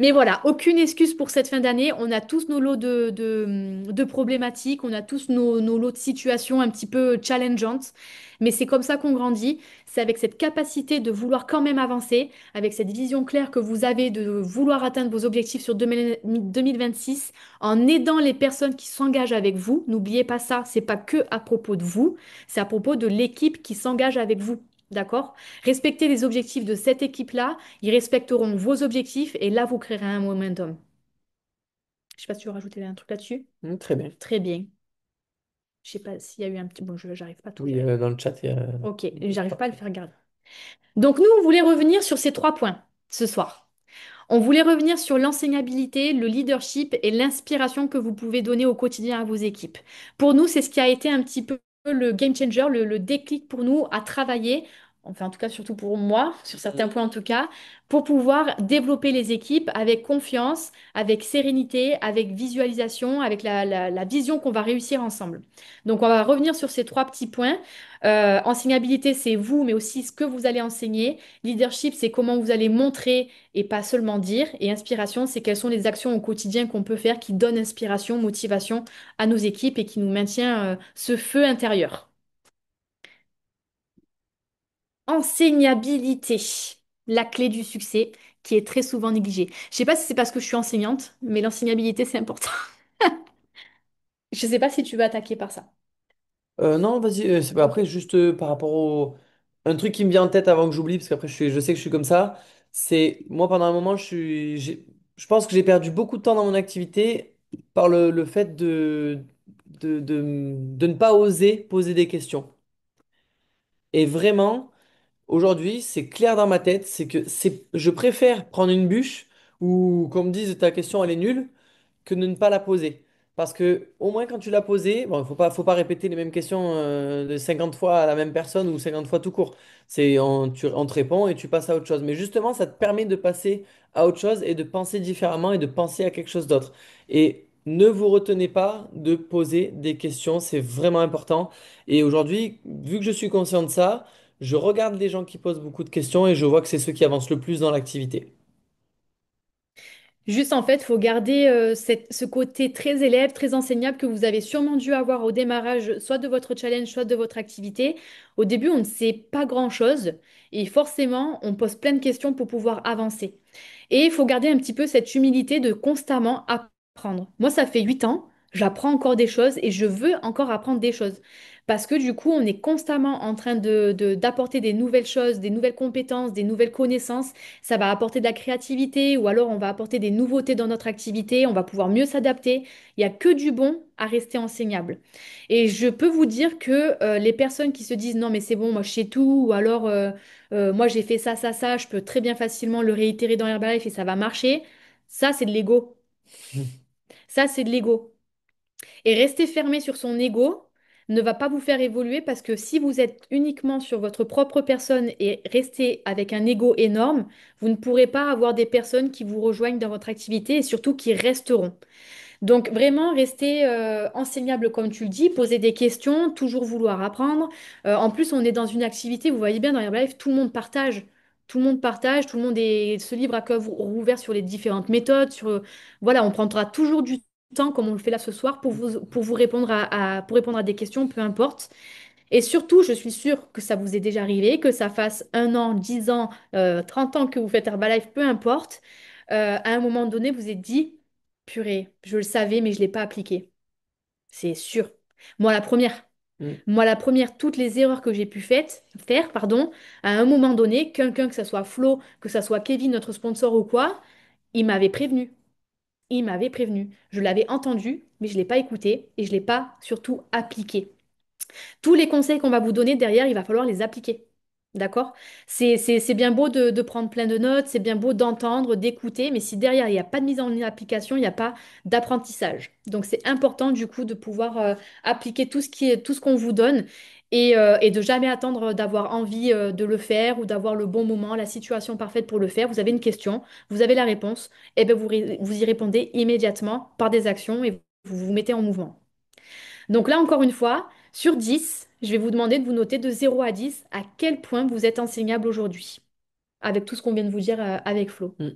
Mais voilà, aucune excuse pour cette fin d'année. On a tous nos lots de problématiques, on a tous nos lots de situations un petit peu challengeantes. Mais c'est comme ça qu'on grandit. C'est avec cette capacité de vouloir quand même avancer, avec cette vision claire que vous avez de vouloir atteindre vos objectifs sur 2026, en aidant les personnes qui s'engagent avec vous. N'oubliez pas ça, c'est pas que à propos de vous, c'est à propos de l'équipe qui s'engage avec vous. D'accord? Respectez les objectifs de cette équipe-là, ils respecteront vos objectifs et là, vous créerez un momentum. Je sais pas si tu veux rajouter un truc là-dessus. Très bien. Très bien. Je sais pas s'il y a eu un petit... Bon, j'arrive pas à tout Oui, lire. dans le chat, il y a... Ok, j'arrive pas à le faire garder. Donc nous, on voulait revenir sur ces trois points ce soir. On voulait revenir sur l'enseignabilité, le leadership et l'inspiration que vous pouvez donner au quotidien à vos équipes. Pour nous, c'est ce qui a été un petit peu le game changer, le déclic pour nous à travailler, enfin en tout cas surtout pour moi, sur certains points en tout cas, pour pouvoir développer les équipes avec confiance, avec sérénité, avec visualisation, avec la vision qu'on va réussir ensemble. Donc on va revenir sur ces trois petits points. Enseignabilité, c'est vous, mais aussi ce que vous allez enseigner. Leadership, c'est comment vous allez montrer et pas seulement dire. Et inspiration, c'est quelles sont les actions au quotidien qu'on peut faire qui donnent inspiration, motivation à nos équipes et qui nous maintient ce feu intérieur. Enseignabilité, la clé du succès qui est très souvent négligée. Je sais pas si c'est parce que je suis enseignante, mais l'enseignabilité, c'est important. Je sais pas si tu veux attaquer par ça. Non, vas-y, c'est pas après, juste par rapport au... Un truc qui me vient en tête avant que j'oublie, parce qu'après je sais que je suis comme ça, c'est moi pendant un moment, je pense que j'ai perdu beaucoup de temps dans mon activité par le fait de ne pas oser poser des questions. Et vraiment, aujourd'hui, c'est clair dans ma tête, je préfère prendre une bûche ou qu'on me dise ta question elle est nulle que de ne pas la poser. Parce que au moins quand tu l'as posée, bon, faut pas répéter les mêmes questions de 50 fois à la même personne ou 50 fois tout court. On te répond et tu passes à autre chose. Mais justement, ça te permet de passer à autre chose et de penser différemment et de penser à quelque chose d'autre. Et ne vous retenez pas de poser des questions, c'est vraiment important. Et aujourd'hui, vu que je suis conscient de ça, je regarde les gens qui posent beaucoup de questions et je vois que c'est ceux qui avancent le plus dans l'activité. Juste en fait, il faut garder ce côté très élève, très enseignable que vous avez sûrement dû avoir au démarrage, soit de votre challenge, soit de votre activité. Au début, on ne sait pas grand-chose et forcément, on pose plein de questions pour pouvoir avancer. Et il faut garder un petit peu cette humilité de constamment apprendre. Moi, ça fait 8 ans, j'apprends encore des choses et je veux encore apprendre des choses. Parce que du coup, on est constamment en train d'apporter des nouvelles choses, des nouvelles compétences, des nouvelles connaissances. Ça va apporter de la créativité ou alors on va apporter des nouveautés dans notre activité, on va pouvoir mieux s'adapter. Il n'y a que du bon à rester enseignable. Et je peux vous dire que les personnes qui se disent non mais c'est bon, moi je sais tout, ou alors moi j'ai fait ça, ça, ça, je peux très bien facilement le réitérer dans Herbalife et ça va marcher, ça c'est de l'ego. Ça c'est de l'ego. Et rester fermé sur son ego ne va pas vous faire évoluer parce que si vous êtes uniquement sur votre propre personne et restez avec un ego énorme, vous ne pourrez pas avoir des personnes qui vous rejoignent dans votre activité et surtout qui resteront. Donc vraiment rester enseignable comme tu le dis, poser des questions, toujours vouloir apprendre. En plus, on est dans une activité, vous voyez bien dans Herbalife, tout le monde partage. Tout le monde partage, tout le monde se livre à cœur ouvert sur les différentes méthodes. Voilà, on prendra toujours du temps, comme on le fait là ce soir, pour vous répondre pour répondre à des questions, peu importe. Et surtout, je suis sûre que ça vous est déjà arrivé, que ça fasse 1 an, 10 ans, 30 ans que vous faites Herbalife, peu importe. À un moment donné, vous êtes dit, purée, je le savais, mais je ne l'ai pas appliqué. C'est sûr. Moi, la première. Mm. Moi, la première, toutes les erreurs que j'ai pu faire, pardon, à un moment donné, quelqu'un, que ce soit Flo, que ce soit Kevin, notre sponsor ou quoi, il m'avait prévenu. Il m'avait prévenu. Je l'avais entendu, mais je ne l'ai pas écouté et je ne l'ai pas surtout appliqué. Tous les conseils qu'on va vous donner derrière, il va falloir les appliquer. D'accord? C'est bien beau de prendre plein de notes, c'est bien beau d'entendre, d'écouter, mais si derrière il n'y a pas de mise en application, il n'y a pas d'apprentissage. Donc c'est important du coup de pouvoir appliquer tout ce qu'on vous donne et de jamais attendre d'avoir envie de le faire ou d'avoir le bon moment, la situation parfaite pour le faire. Vous avez une question, vous avez la réponse, et bien vous y répondez immédiatement par des actions et vous vous mettez en mouvement. Donc là, encore une fois, sur 10, je vais vous demander de vous noter de 0 à 10 à quel point vous êtes enseignable aujourd'hui, avec tout ce qu'on vient de vous dire avec Flo. Mm.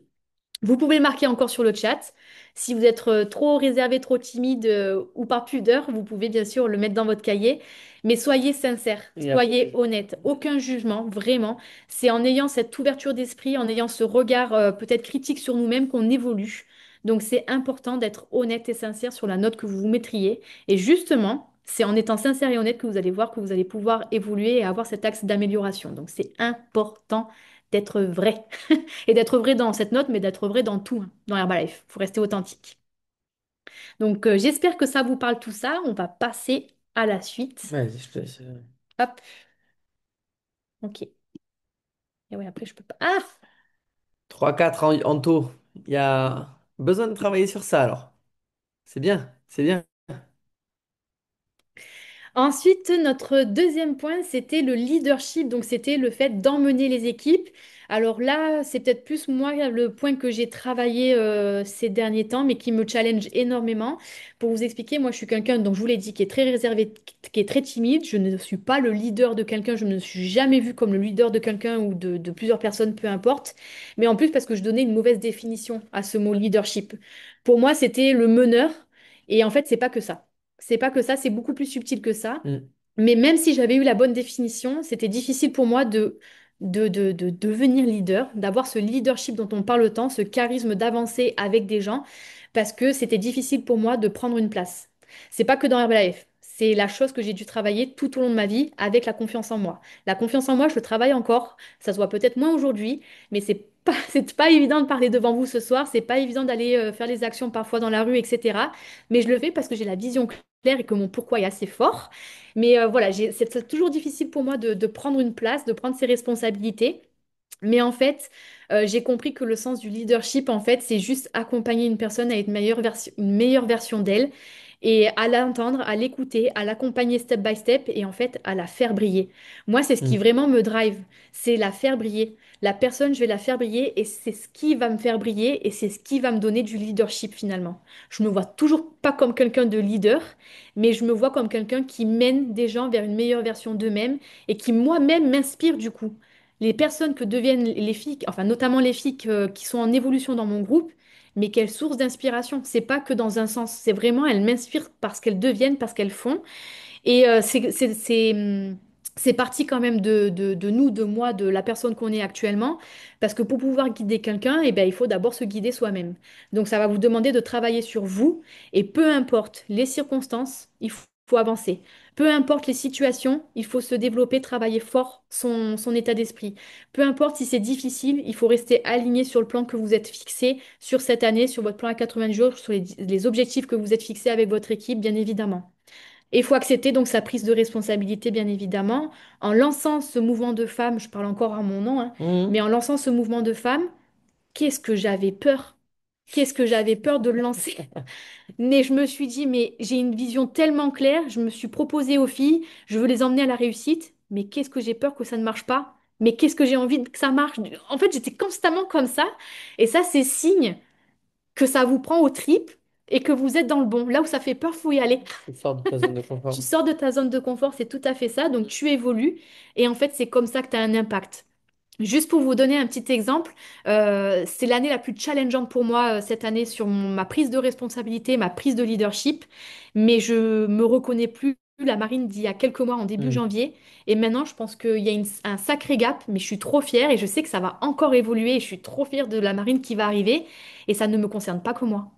Vous pouvez le marquer encore sur le chat. Si vous êtes trop réservé, trop timide ou par pudeur, vous pouvez bien sûr le mettre dans votre cahier. Mais soyez sincère, Et soyez après, honnête. Aucun jugement, vraiment. C'est en ayant cette ouverture d'esprit, en ayant ce regard peut-être critique sur nous-mêmes qu'on évolue. Donc c'est important d'être honnête et sincère sur la note que vous vous mettriez. Et justement, c'est en étant sincère et honnête que vous allez voir que vous allez pouvoir évoluer et avoir cet axe d'amélioration. Donc c'est important d'être vrai. Et d'être vrai dans cette note, mais d'être vrai dans tout, hein, dans Herbalife. Il faut rester authentique. Donc, j'espère que ça vous parle tout ça. On va passer à la suite. vas-y, je te laisse. Hop, ok. Et oui, après, je peux pas. Ah! 3-4 en taux. Il y a besoin de travailler sur ça alors. C'est bien, c'est bien. Ensuite, notre deuxième point, c'était le leadership, donc c'était le fait d'emmener les équipes. Alors là, c'est peut-être plus moi le point que j'ai travaillé ces derniers temps, mais qui me challenge énormément. Pour vous expliquer, moi je suis quelqu'un, donc je vous l'ai dit, qui est très réservé, qui est très timide. Je ne suis pas le leader de quelqu'un, je ne me suis jamais vue comme le leader de quelqu'un ou de plusieurs personnes, peu importe. Mais en plus parce que je donnais une mauvaise définition à ce mot leadership. Pour moi, c'était le meneur, et en fait, c'est pas que ça. C'est pas que ça, c'est beaucoup plus subtil que ça. Mm. Mais même si j'avais eu la bonne définition, c'était difficile pour moi de devenir leader, d'avoir ce leadership dont on parle tant, ce charisme d'avancer avec des gens, parce que c'était difficile pour moi de prendre une place. C'est pas que dans Herbalife. C'est la chose que j'ai dû travailler tout au long de ma vie avec la confiance en moi. La confiance en moi, je le travaille encore. Ça se voit peut-être moins aujourd'hui, mais c'est pas évident de parler devant vous ce soir. C'est pas évident d'aller faire les actions parfois dans la rue, etc. Mais je le fais parce que j'ai la vision claire et que mon pourquoi est assez fort. Mais voilà, c'est toujours difficile pour moi de prendre une place, de prendre ses responsabilités. Mais en fait, j'ai compris que le sens du leadership, en fait, c'est juste accompagner une personne à être une meilleure version d'elle et à l'entendre, à l'écouter, à l'accompagner step by step et en fait à la faire briller. Moi, c'est ce qui Mm. vraiment me drive, c'est la faire briller. La personne, je vais la faire briller et c'est ce qui va me faire briller et c'est ce qui va me donner du leadership finalement. Je me vois toujours pas comme quelqu'un de leader, mais je me vois comme quelqu'un qui mène des gens vers une meilleure version d'eux-mêmes et qui moi-même m'inspire du coup. Les personnes que deviennent les filles, enfin notamment les filles qui sont en évolution dans mon groupe, mais quelle source d'inspiration. C'est pas que dans un sens, c'est vraiment elles m'inspirent parce qu'elles deviennent, parce qu'elles font. Et c'est parti quand même de nous, de moi, de la personne qu'on est actuellement, parce que pour pouvoir guider quelqu'un, eh ben, il faut d'abord se guider soi-même. Donc ça va vous demander de travailler sur vous, et peu importe les circonstances, faut avancer. Peu importe les situations, il faut se développer, travailler fort son état d'esprit. Peu importe si c'est difficile, il faut rester aligné sur le plan que vous êtes fixé sur cette année, sur votre plan à 90 jours, sur les objectifs que vous êtes fixés avec votre équipe, bien évidemment. Et il faut accepter donc sa prise de responsabilité, bien évidemment. En lançant ce mouvement de femmes, je parle encore à mon nom, hein, mais Mm. en lançant ce mouvement de femmes, qu'est-ce que j'avais peur? Qu'est-ce que j'avais peur de le lancer? Mais je me suis dit, mais j'ai une vision tellement claire, je me suis proposée aux filles, je veux les emmener à la réussite, mais qu'est-ce que j'ai peur que ça ne marche pas? Mais qu'est-ce que j'ai envie que ça marche? En fait, j'étais constamment comme ça, et ça, c'est signe que ça vous prend aux tripes et que vous êtes dans le bon. Là où ça fait peur, faut y aller. Tu sors de ta zone de Tu confort. sors de ta zone de confort, c'est tout à fait ça. Donc tu évolues et en fait, c'est comme ça que tu as un impact. Juste pour vous donner un petit exemple, c'est l'année la plus challengeante pour moi cette année sur ma prise de responsabilité, ma prise de leadership, mais je me reconnais plus la Marine d'il y a quelques mois en début Hmm. janvier, et maintenant je pense qu'il y a un sacré gap, mais je suis trop fière et je sais que ça va encore évoluer et je suis trop fière de la Marine qui va arriver et ça ne me concerne pas que moi.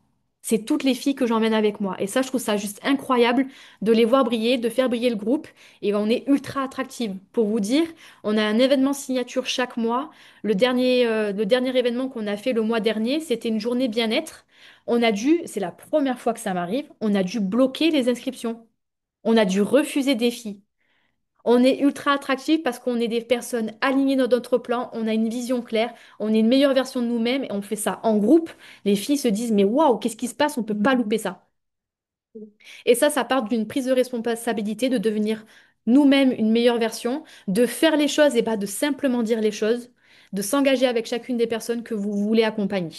C'est toutes les filles que j'emmène avec moi et ça je trouve ça juste incroyable de les voir briller, de faire briller le groupe et on est ultra attractive. Pour vous dire, on a un événement signature chaque mois. Le dernier événement qu'on a fait le mois dernier, c'était une journée bien-être. C'est la première fois que ça m'arrive, on a dû bloquer les inscriptions. On a dû refuser des filles. On est ultra attractif parce qu'on est des personnes alignées dans notre plan, on a une vision claire, on est une meilleure version de nous-mêmes et on fait ça en groupe. Les filles se disent, mais waouh, qu'est-ce qui se passe? On peut pas louper ça. Et ça part d'une prise de responsabilité, de devenir nous-mêmes une meilleure version, de faire les choses et pas de simplement dire les choses, de s'engager avec chacune des personnes que vous voulez accompagner.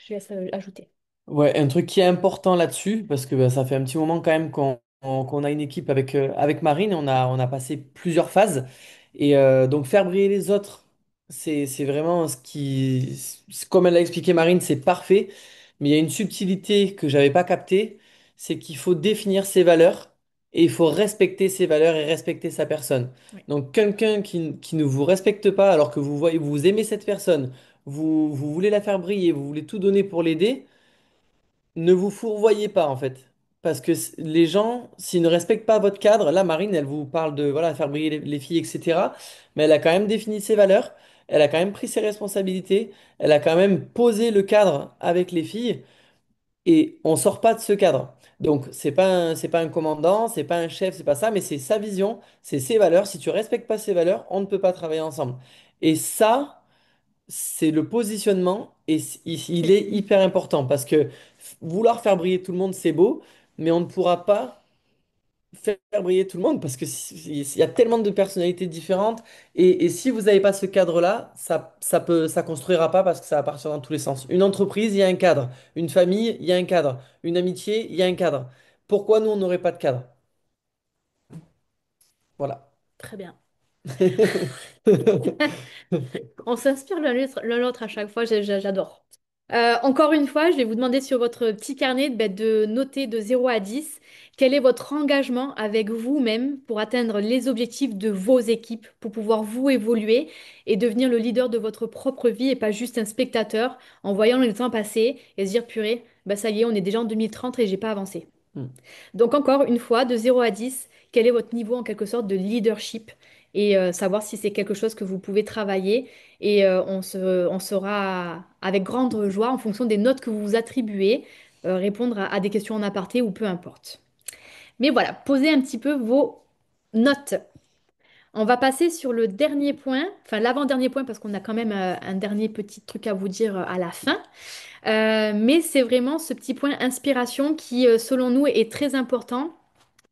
Je laisse ajouter. Ouais, un truc qui est important là-dessus, parce que bah, ça fait un petit moment quand même qu'on a une équipe avec Marine, on a passé plusieurs phases. Et donc faire briller les autres, c'est vraiment ce qui... Comme elle l'a expliqué Marine, c'est parfait. Mais il y a une subtilité que j'avais pas captée, c'est qu'il faut définir ses valeurs et il faut respecter ses valeurs et respecter sa personne. Oui. Donc quelqu'un qui ne vous respecte pas alors que vous voyez, vous aimez cette personne, vous voulez la faire briller, vous voulez tout donner pour l'aider, ne vous fourvoyez pas en fait. Parce que les gens, s'ils ne respectent pas votre cadre, là Marine, elle vous parle de voilà, faire briller les filles, etc. Mais elle a quand même défini ses valeurs, elle a quand même pris ses responsabilités, elle a quand même posé le cadre avec les filles et on sort pas de ce cadre. Donc c'est pas un commandant, c'est pas un chef, c'est pas ça, mais c'est sa vision, c'est ses valeurs. Si tu respectes pas ses valeurs, on ne peut pas travailler ensemble. Et ça, c'est le positionnement et il est hyper important parce que vouloir faire briller tout le monde, c'est beau, mais on ne pourra pas faire briller tout le monde parce que il y a tellement de personnalités différentes et si vous n'avez pas ce cadre-là, ça construira pas parce que ça va partir dans tous les sens. Une entreprise, il y a un cadre. Une famille, il y a un cadre. Une amitié, il y a un cadre. Pourquoi nous, on n'aurait pas de cadre? Voilà. Très bien. On s'inspire l'un l'autre à chaque fois, j'adore. Encore une fois, je vais vous demander sur votre petit carnet de noter de 0 à 10 quel est votre engagement avec vous-même pour atteindre les objectifs de vos équipes, pour pouvoir vous évoluer et devenir le leader de votre propre vie et pas juste un spectateur en voyant le temps passer et se dire purée, bah ça y est, on est déjà en 2030 et j'ai pas avancé. Donc encore une fois, de 0 à 10, quel est votre niveau en quelque sorte de leadership et savoir si c'est quelque chose que vous pouvez travailler et on saura avec grande joie en fonction des notes que vous vous attribuez répondre à des questions en aparté ou peu importe. Mais voilà, posez un petit peu vos notes. On va passer sur le dernier point, enfin l'avant-dernier point parce qu'on a quand même un dernier petit truc à vous dire à la fin. Mais c'est vraiment ce petit point inspiration qui, selon nous, est très important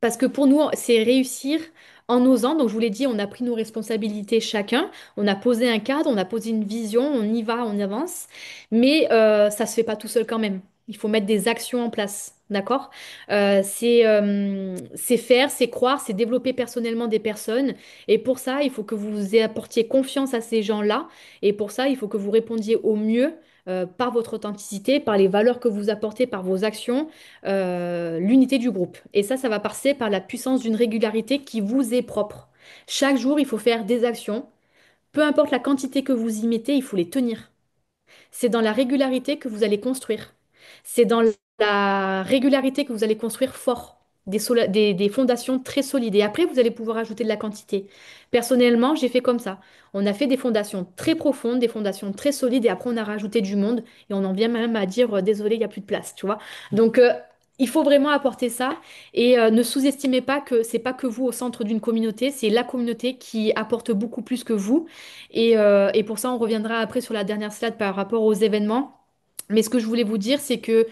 parce que pour nous, c'est réussir en osant. Donc, je vous l'ai dit, on a pris nos responsabilités chacun. On a posé un cadre, on a posé une vision, on y va, on avance. Mais ça se fait pas tout seul quand même. Il faut mettre des actions en place. D'accord? C'est faire, c'est croire, c'est développer personnellement des personnes. Et pour ça, il faut que vous apportiez confiance à ces gens-là. Et pour ça, il faut que vous répondiez au mieux par votre authenticité, par les valeurs que vous apportez, par vos actions l'unité du groupe. Et ça va passer par la puissance d'une régularité qui vous est propre. Chaque jour, il faut faire des actions. Peu importe la quantité que vous y mettez, il faut les tenir. C'est dans la régularité que vous allez construire. C'est dans la régularité que vous allez construire fort. Des fondations très solides. Et après, vous allez pouvoir ajouter de la quantité. Personnellement, j'ai fait comme ça. On a fait des fondations très profondes, des fondations très solides, et après, on a rajouté du monde. Et on en vient même à dire, désolé, il n'y a plus de place, tu vois. Donc, il faut vraiment apporter ça. Et ne sous-estimez pas que c'est pas que vous au centre d'une communauté, c'est la communauté qui apporte beaucoup plus que vous. Et pour ça, on reviendra après sur la dernière slide par rapport aux événements. Mais ce que je voulais vous dire, c'est que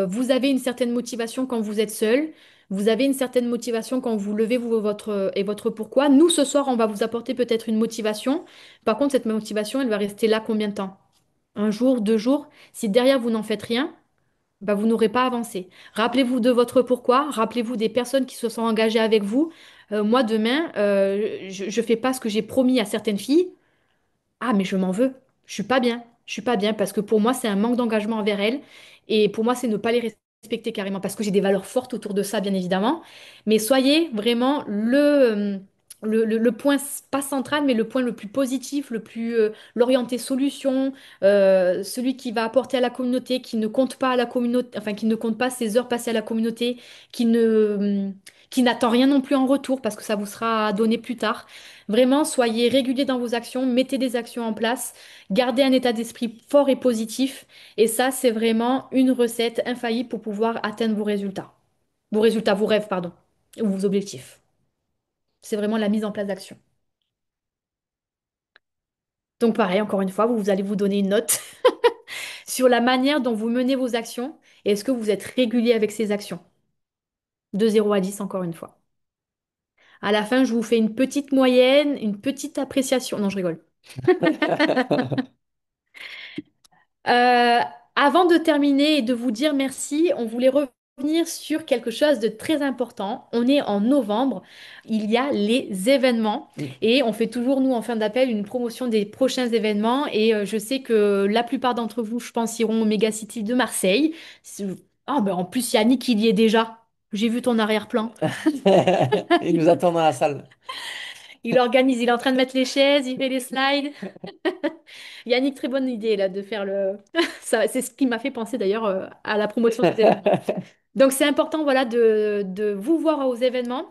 vous avez une certaine motivation quand vous êtes seul. Vous avez une certaine motivation quand vous levez votre pourquoi. Nous, ce soir, on va vous apporter peut-être une motivation. Par contre, cette motivation, elle va rester là combien de temps? un jour, 2 jours. Si derrière vous n'en faites rien, bah, vous n'aurez pas avancé. Rappelez-vous de votre pourquoi, rappelez-vous des personnes qui se sont engagées avec vous. Moi, demain, je ne fais pas ce que j'ai promis à certaines filles. Ah, mais je m'en veux. Je suis pas bien. Je suis pas bien parce que pour moi, c'est un manque d'engagement envers elles. Et pour moi, c'est ne pas les respecter carrément parce que j'ai des valeurs fortes autour de ça, bien évidemment. Mais soyez vraiment le point, pas central, mais le point le plus positif, le plus l'orienté solution, celui qui va apporter à la communauté, qui ne compte pas à la communauté, enfin, qui ne compte pas ses heures passées à la communauté, qui n'attend rien non plus en retour parce que ça vous sera donné plus tard. Vraiment, soyez réguliers dans vos actions, mettez des actions en place, gardez un état d'esprit fort et positif. Et ça, c'est vraiment une recette infaillible pour pouvoir atteindre vos résultats. Vos résultats, vos rêves, pardon, ou vos objectifs. C'est vraiment la mise en place d'actions. Donc pareil, encore une fois, vous allez vous donner une note sur la manière dont vous menez vos actions et est-ce que vous êtes régulier avec ces actions. De 0 à 10, encore une fois. À la fin, je vous fais une petite moyenne, une petite appréciation. Non, je rigole. Euh, Avant de terminer et de vous dire merci, on voulait revenir sur quelque chose de très important. On est en novembre, il y a les événements et on fait toujours, nous, en fin d'appel, une promotion des prochains événements. Et je sais que la plupart d'entre vous, je pense, iront au Megacity de Marseille. Ah, ben en plus, Yannick, il y est déjà. J'ai vu ton arrière-plan. Il nous attend dans la salle. Il organise, il est en train de mettre les chaises, il fait les slides. Yannick, très bonne idée là de faire le. Ça, c'est ce qui m'a fait penser d'ailleurs à la promotion des événements. Donc c'est important voilà de vous voir aux événements.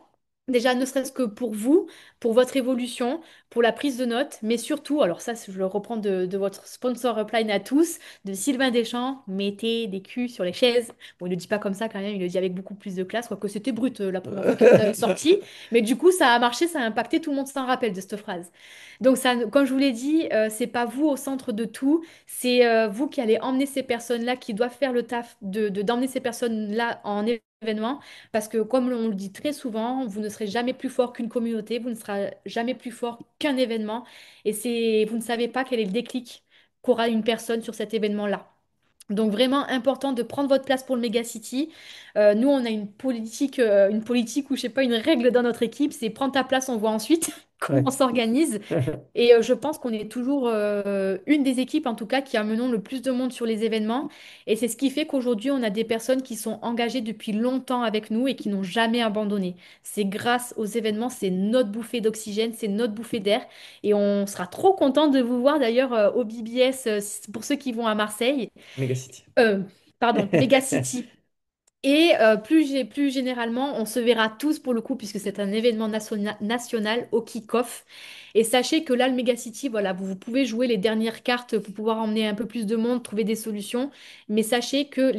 Déjà, ne serait-ce que pour vous, pour votre évolution, pour la prise de notes, mais surtout, alors ça, je le reprends de votre sponsor Upline à tous, de Sylvain Deschamps, mettez des culs sur les chaises. Bon, il ne le dit pas comme ça quand même, il le dit avec beaucoup plus de classe, quoique c'était brut la première fois qu'il nous avait sorti. Mais du coup, ça a marché, ça a impacté, tout le monde s'en rappelle de cette phrase. Donc ça, comme je vous l'ai dit, c'est pas vous au centre de tout, c'est vous qui allez emmener ces personnes-là, qui doivent faire le taf d'emmener ces personnes-là en événement. Parce que comme on le dit très souvent, vous ne serez jamais plus fort qu'une communauté, vous ne serez jamais plus fort qu'un événement. Et vous ne savez pas quel est le déclic qu'aura une personne sur cet événement-là. Donc vraiment important de prendre votre place pour le Megacity. Nous, on a une politique ou je sais pas, une règle dans notre équipe, c'est prendre ta place, on voit ensuite comment on Ouais. s'organise. Et je pense qu'on est toujours une des équipes, en tout cas, qui amenons le plus de monde sur les événements. Et c'est ce qui fait qu'aujourd'hui, on a des personnes qui sont engagées depuis longtemps avec nous et qui n'ont jamais abandonné. C'est grâce aux événements, c'est notre bouffée d'oxygène, c'est notre bouffée d'air. Et on sera trop content de vous voir d'ailleurs au BBS pour ceux qui vont à Marseille. Megacity. Euh, Pardon, Megacity. Et plus généralement, on se verra tous pour le coup, puisque c'est un événement national au kick-off. Et sachez que là, le Megacity, voilà, vous pouvez jouer les dernières cartes pour pouvoir emmener un peu plus de monde, trouver des solutions. Mais sachez que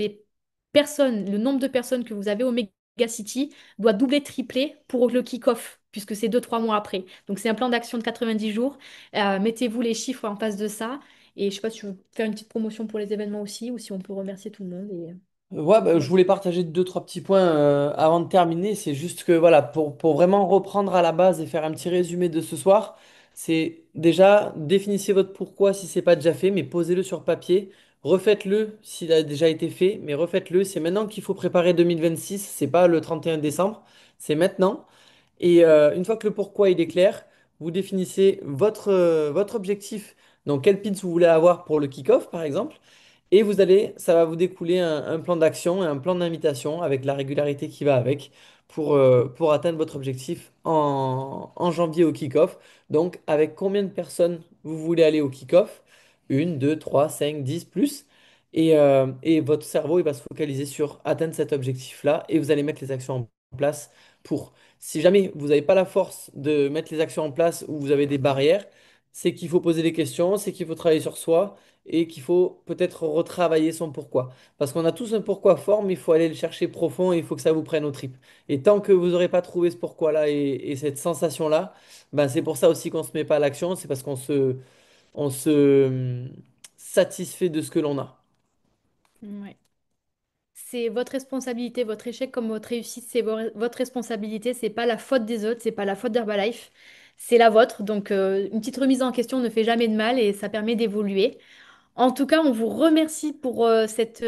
le nombre de personnes que vous avez au Megacity doit doubler, tripler pour le kick-off, puisque c'est 2, 3 mois après. Donc c'est un plan d'action de 90 jours. Mettez-vous les chiffres en face de ça. Et je sais pas si tu veux faire une petite promotion pour les événements aussi, ou si on peut remercier tout le monde. Et Ouais, bah, je voilà. voulais partager deux, trois petits points avant de terminer. C'est juste que voilà, pour vraiment reprendre à la base et faire un petit résumé de ce soir, c'est déjà définissez votre pourquoi si c'est pas déjà fait, mais posez-le sur papier. Refaites-le s'il a déjà été fait, mais refaites-le. C'est maintenant qu'il faut préparer 2026, c'est pas le 31 décembre, c'est maintenant. Et une fois que le pourquoi il est clair, vous définissez votre objectif. Donc, quel pitch vous voulez avoir pour le kick-off, par exemple. Et ça va vous découler un plan d'action et un plan d'invitation avec la régularité qui va avec pour atteindre votre objectif en janvier au kick-off. Donc, avec combien de personnes vous voulez aller au kick-off? Une, deux, trois, cinq, 10 plus. Et votre cerveau, il va se focaliser sur atteindre cet objectif-là et vous allez mettre les actions en place pour. Si jamais vous n'avez pas la force de mettre les actions en place ou vous avez des barrières, c'est qu'il faut poser des questions, c'est qu'il faut travailler sur soi et qu'il faut peut-être retravailler son pourquoi. Parce qu'on a tous un pourquoi fort, mais il faut aller le chercher profond et il faut que ça vous prenne aux tripes. Et tant que vous n'aurez pas trouvé ce pourquoi-là et cette sensation-là, ben c'est pour ça aussi qu'on ne se met pas à l'action, c'est parce qu'on se satisfait de ce que l'on a. Ouais. C'est votre responsabilité, votre échec comme votre réussite, c'est votre responsabilité, c'est pas la faute des autres, c'est pas la faute d'Herbalife, c'est la vôtre. Donc une petite remise en question ne fait jamais de mal et ça permet d'évoluer. En tout cas, on vous remercie pour cette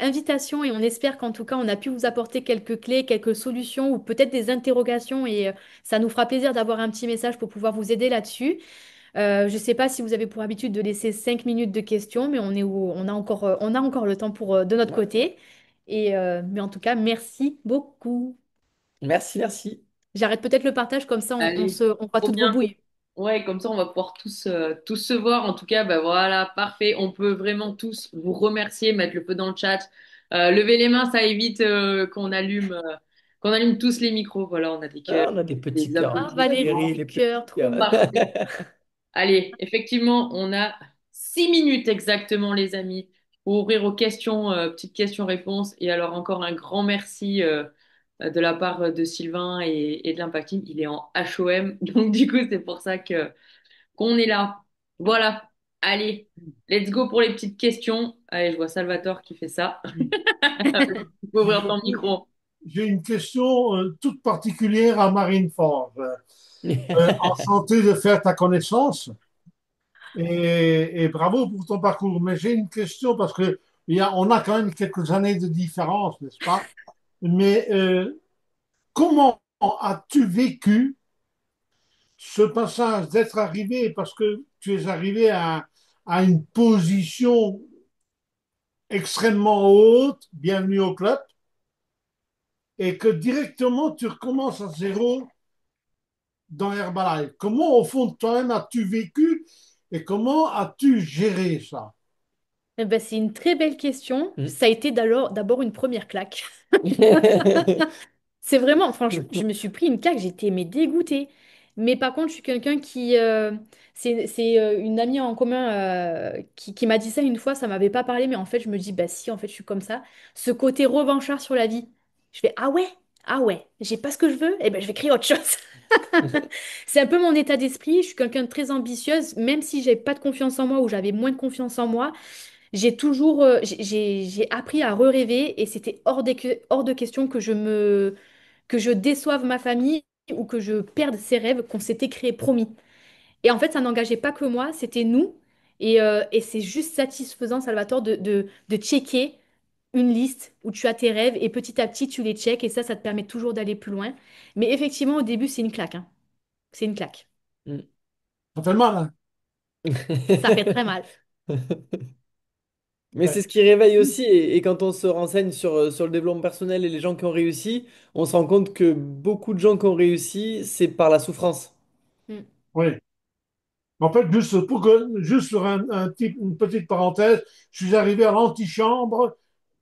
invitation et on espère qu'en tout cas, on a pu vous apporter quelques clés, quelques solutions ou peut-être des interrogations et ça nous fera plaisir d'avoir un petit message pour pouvoir vous aider là-dessus. Je ne sais pas si vous avez pour habitude de laisser 5 minutes de questions, mais on a encore le temps pour, de notre côté. Mais en tout cas, merci beaucoup. Merci, merci. J'arrête peut-être le partage, comme ça Allez, on voit trop toutes vos bien. bouilles. Ouais, comme ça, on va pouvoir tous se voir. En tout cas, bah voilà, parfait. On peut vraiment tous vous remercier, mettre le feu dans le chat. Lever les mains, ça évite qu'on allume tous les micros. Voilà, on a des cœurs, Ah, on a des petits des cœurs, les Ah, petits applaudissements. Valérie, chéris, des les petits cœurs, trop cœurs. mignon. Parfait. Allez, effectivement, on a 6 minutes exactement, les amis, pour ouvrir aux questions, petites questions-réponses. Et alors, encore un grand merci de la part de Sylvain et de l'Impact Team. Il est en HOM, donc du coup, c'est pour ça que qu'on est là. Voilà. Allez, let's go pour les petites questions. Allez, je vois Salvatore qui fait ça. Tu peux ouvrir ton micro. J'ai une question toute particulière à Marine Forge. Enchanté de faire ta connaissance et bravo pour ton parcours. Mais j'ai une question parce que on a quand même quelques années de différence, n'est-ce pas? Mais comment as-tu vécu ce passage d'être arrivé, parce que tu es arrivé à une position extrêmement haute, bienvenue au club, et que directement tu recommences à zéro dans Herbalife. Comment, au fond de toi-même, as-tu vécu et comment as-tu géré ça? Eh ben, c'est une très belle question. Hmm. Ça a été d'abord une première claque. C'est vraiment, franchement, je me suis pris une claque, j'étais mais dégoûtée. Mais par contre, je suis quelqu'un qui, c'est une amie en commun qui m'a dit ça une fois, ça m'avait pas parlé, mais en fait, je me dis, bah si, en fait, je suis comme ça. Ce côté revanchard sur la vie. Je fais, ah ouais, j'ai pas ce que je veux, et ben je vais créer autre chose. C'est un peu mon état d'esprit. Je suis quelqu'un de très ambitieuse, même si j'ai pas de confiance en moi ou j'avais moins de confiance en moi. J'ai appris à rêver et c'était hors de question que je déçoive ma famille ou que je perde ces rêves qu'on s'était créés promis. Et en fait, ça n'engageait pas que moi, c'était nous. Et c'est juste satisfaisant, Salvatore, de checker une liste où tu as tes rêves et petit à petit, tu les checkes et ça te permet toujours d'aller plus loin. Mais effectivement, au début, c'est une claque, hein. C'est une claque. Ça fait mal, hein? Ça fait très mal. Mais c'est ce qui réveille aussi, et quand on se renseigne sur le développement personnel et les gens qui ont réussi, on se rend compte que beaucoup de gens qui ont réussi, c'est par la souffrance. Mm. Oui. En fait, juste sur une petite parenthèse, je suis arrivé à l'antichambre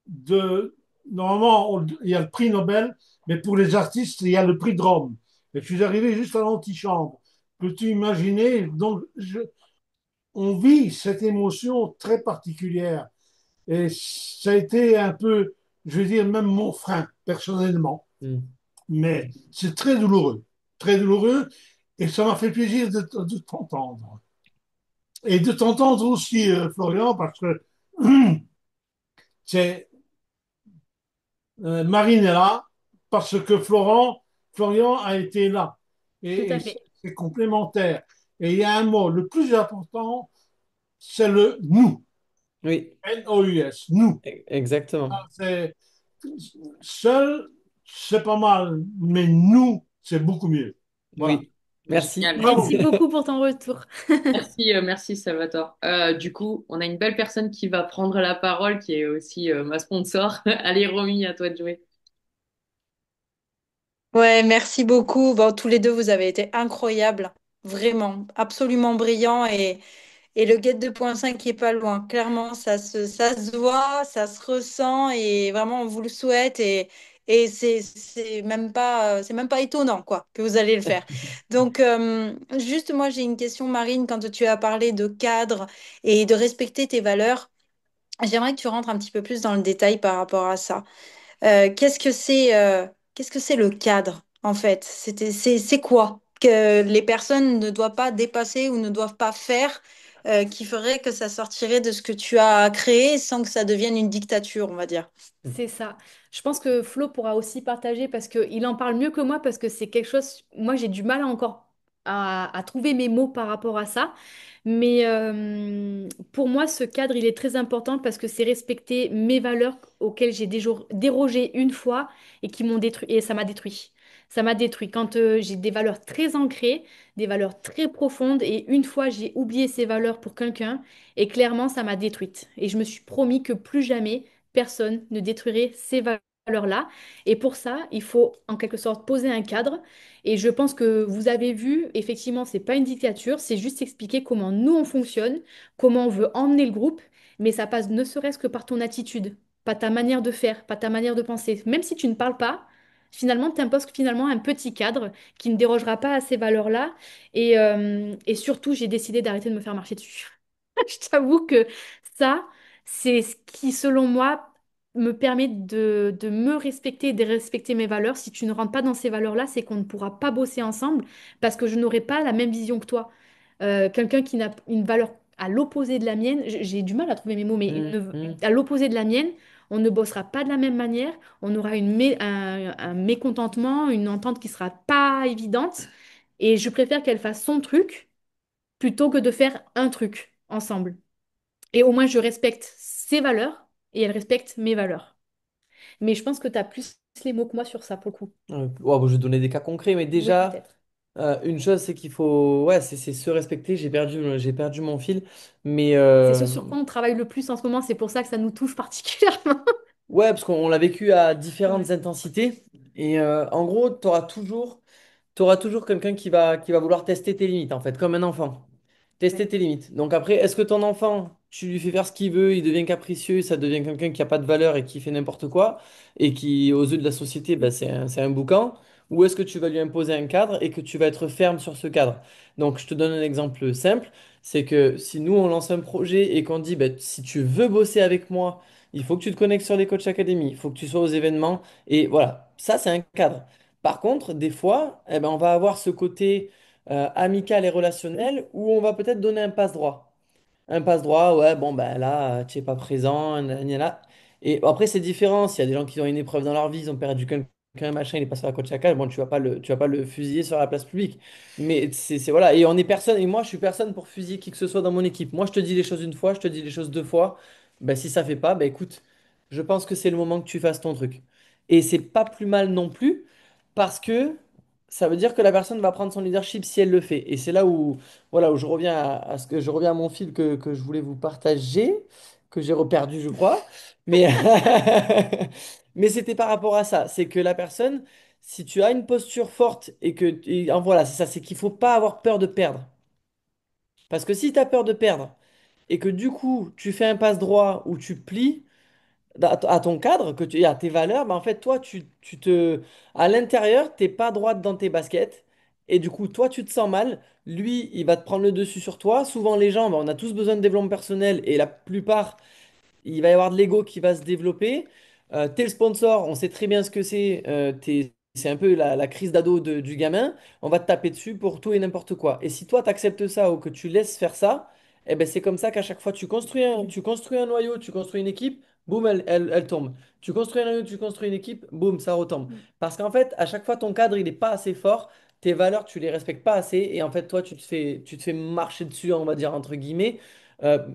de. Normalement, il y a le prix Nobel, mais pour les artistes, il y a le prix de Rome. Et je suis arrivé juste à l'antichambre. Peux-tu imaginer? Donc, on vit cette émotion très particulière. Et ça a été un peu, je veux dire, même mon frein, personnellement. Mm. Mais c'est très douloureux. Très douloureux. Et ça m'a fait plaisir de t'entendre. Et de t'entendre aussi, Florian, parce que c'est, Marine est là, parce que Florian a été là. Tout Et à fait. c'est complémentaire. Et il y a un mot, le plus important, c'est le nous. Oui, Nous. Nous. exactement. C'est, seul, c'est pas mal, mais nous, c'est beaucoup mieux. Voilà. Oui, merci. Génial. Merci Bravo. beaucoup pour ton retour. Merci Salvatore. Du coup, on a une belle personne qui va prendre la parole, qui est aussi ma sponsor. Allez, Romy, à toi de jouer. Ouais, merci beaucoup. Bon, tous les deux, vous avez été incroyables. Vraiment, absolument brillants. Et le Get 2.5 qui est pas loin. Clairement, ça se voit, ça se ressent. Et vraiment, on vous le souhaite. Et c'est même pas étonnant, quoi, que vous allez le faire. Donc, juste, moi, j'ai une question, Marine, quand tu as parlé de cadre et de respecter tes valeurs. J'aimerais que tu rentres un petit peu plus dans le détail par rapport à ça. Qu'est-ce que c'est le cadre, en fait? C'est quoi que les personnes ne doivent pas dépasser ou ne doivent pas faire qui ferait que ça sortirait de ce que tu as créé sans que ça devienne une dictature, on va dire. C'est ça. Je pense que Flo pourra aussi partager parce qu'il en parle mieux que moi parce que c'est quelque chose, moi j'ai du mal encore à trouver mes mots par rapport à ça. Mais pour moi, ce cadre, il est très important parce que c'est respecter mes valeurs auxquelles j'ai dérogé une fois et qui m'ont détruit. Et ça m'a détruit. Ça m'a détruit. Quand j'ai des valeurs très ancrées, des valeurs très profondes, et une fois j'ai oublié ces valeurs pour quelqu'un, et clairement, ça m'a détruite. Et je me suis promis que plus jamais personne ne détruirait ces valeurs-là. Et pour ça, il faut en quelque sorte poser un cadre. Et je pense que vous avez vu, effectivement, c'est pas une dictature, c'est juste expliquer comment nous on fonctionne, comment on veut emmener le groupe, mais ça passe ne serait-ce que par ton attitude, pas ta manière de faire, pas ta manière de penser. Même si tu ne parles pas, finalement, tu imposes finalement un petit cadre qui ne dérogera pas à ces valeurs-là. Et surtout, j'ai décidé d'arrêter de me faire marcher dessus. Je t'avoue que ça, c'est ce qui, selon moi, me permet de me respecter et de respecter mes valeurs. Si tu ne rentres pas dans ces valeurs-là, c'est qu'on ne pourra pas bosser ensemble parce que je n'aurai pas la même vision que toi. Quelqu'un qui n'a une valeur à l'opposé de la mienne, j'ai du mal à trouver mes mots, mais Mm, mm. à l'opposé de la mienne, on ne bossera pas de la même manière, on aura un mécontentement, une entente qui sera pas évidente. Et je préfère qu'elle fasse son truc plutôt que de faire un truc ensemble. Et au moins, je respecte ses valeurs et elle respecte mes valeurs. Mais je pense que tu as plus les mots que moi sur ça, pour le coup. Ouais, bon, je vais donner des cas concrets, mais Oui, déjà, peut-être. une chose, c'est qu'il faut, ouais, c'est se respecter. J'ai perdu mon fil, mais C'est ce sur quoi on travaille le plus en ce moment, c'est pour ça que ça nous touche particulièrement. ouais, parce qu'on l'a vécu à Ouais, différentes intensités. Et en gros, tu auras toujours quelqu'un qui va vouloir tester tes limites, en fait, comme un enfant. Tester ouais. tes limites. Donc après, est-ce que ton enfant, tu lui fais faire ce qu'il veut, il devient capricieux, ça devient quelqu'un qui n'a pas de valeur et qui fait n'importe quoi, et qui, aux yeux de la société, bah, c'est un boucan, ou est-ce que tu vas lui imposer un cadre et que tu vas être ferme sur ce cadre? Donc je te donne un exemple simple, c'est que si nous, on lance un projet et qu'on dit, bah, si tu veux bosser avec moi, il faut que tu te connectes sur les coachs academy, il faut que tu sois aux événements, et voilà, ça c'est un cadre. Par contre, des fois, eh ben, on va avoir ce côté amical et relationnel où on va peut-être donner un passe-droit. Un passe-droit, ouais, bon, ben là, tu n'es pas présent, là. Et après, c'est différent. S'il y a des gens qui ont une épreuve dans leur vie, ils ont perdu quelqu'un, machin, il est passé sur la côte chacun, bon, tu vas pas le fusiller sur la place publique. Mais voilà. Et on est personne, et moi, je suis personne pour fusiller qui que ce soit dans mon équipe. Moi, je te dis les choses une fois, je te dis les choses deux fois. Ben, si ça fait pas, ben écoute, je pense que c'est le moment que tu fasses ton truc. Et c'est pas plus mal non plus, parce que ça veut dire que la personne va prendre son leadership si elle le fait. Et c'est là où, voilà, où je reviens je reviens à mon fil que je voulais vous partager, que j'ai reperdu, je crois. Mais, mais c'était par rapport à ça. C'est que la personne, si tu as une posture forte voilà, c'est ça, c'est qu'il faut pas avoir peur de perdre. Parce que si tu as peur de perdre et que du coup, tu fais un passe droit ou tu plies, à ton cadre, et à tes valeurs, bah en fait, toi, à l'intérieur, t'es pas droite dans tes baskets. Et du coup, toi, tu te sens mal. Lui, il va te prendre le dessus sur toi. Souvent, les gens, bah, on a tous besoin de développement personnel et la plupart, il va y avoir de l'ego qui va se développer. T'es le sponsor, on sait très bien ce que c'est. C'est un peu la crise d'ado du gamin. On va te taper dessus pour tout et n'importe quoi. Et si toi, tu acceptes ça ou que tu laisses faire ça, eh ben, c'est comme ça qu'à chaque fois, tu construis un noyau, tu construis une équipe, boum, elle tombe. Tu construis un noyau, tu construis une équipe, boum, ça retombe. Mm. Parce qu'en fait, à chaque fois, ton cadre, il n'est pas assez fort. Tes valeurs, tu les respectes pas assez. Et en fait, toi, tu te fais marcher dessus, on va dire, entre guillemets.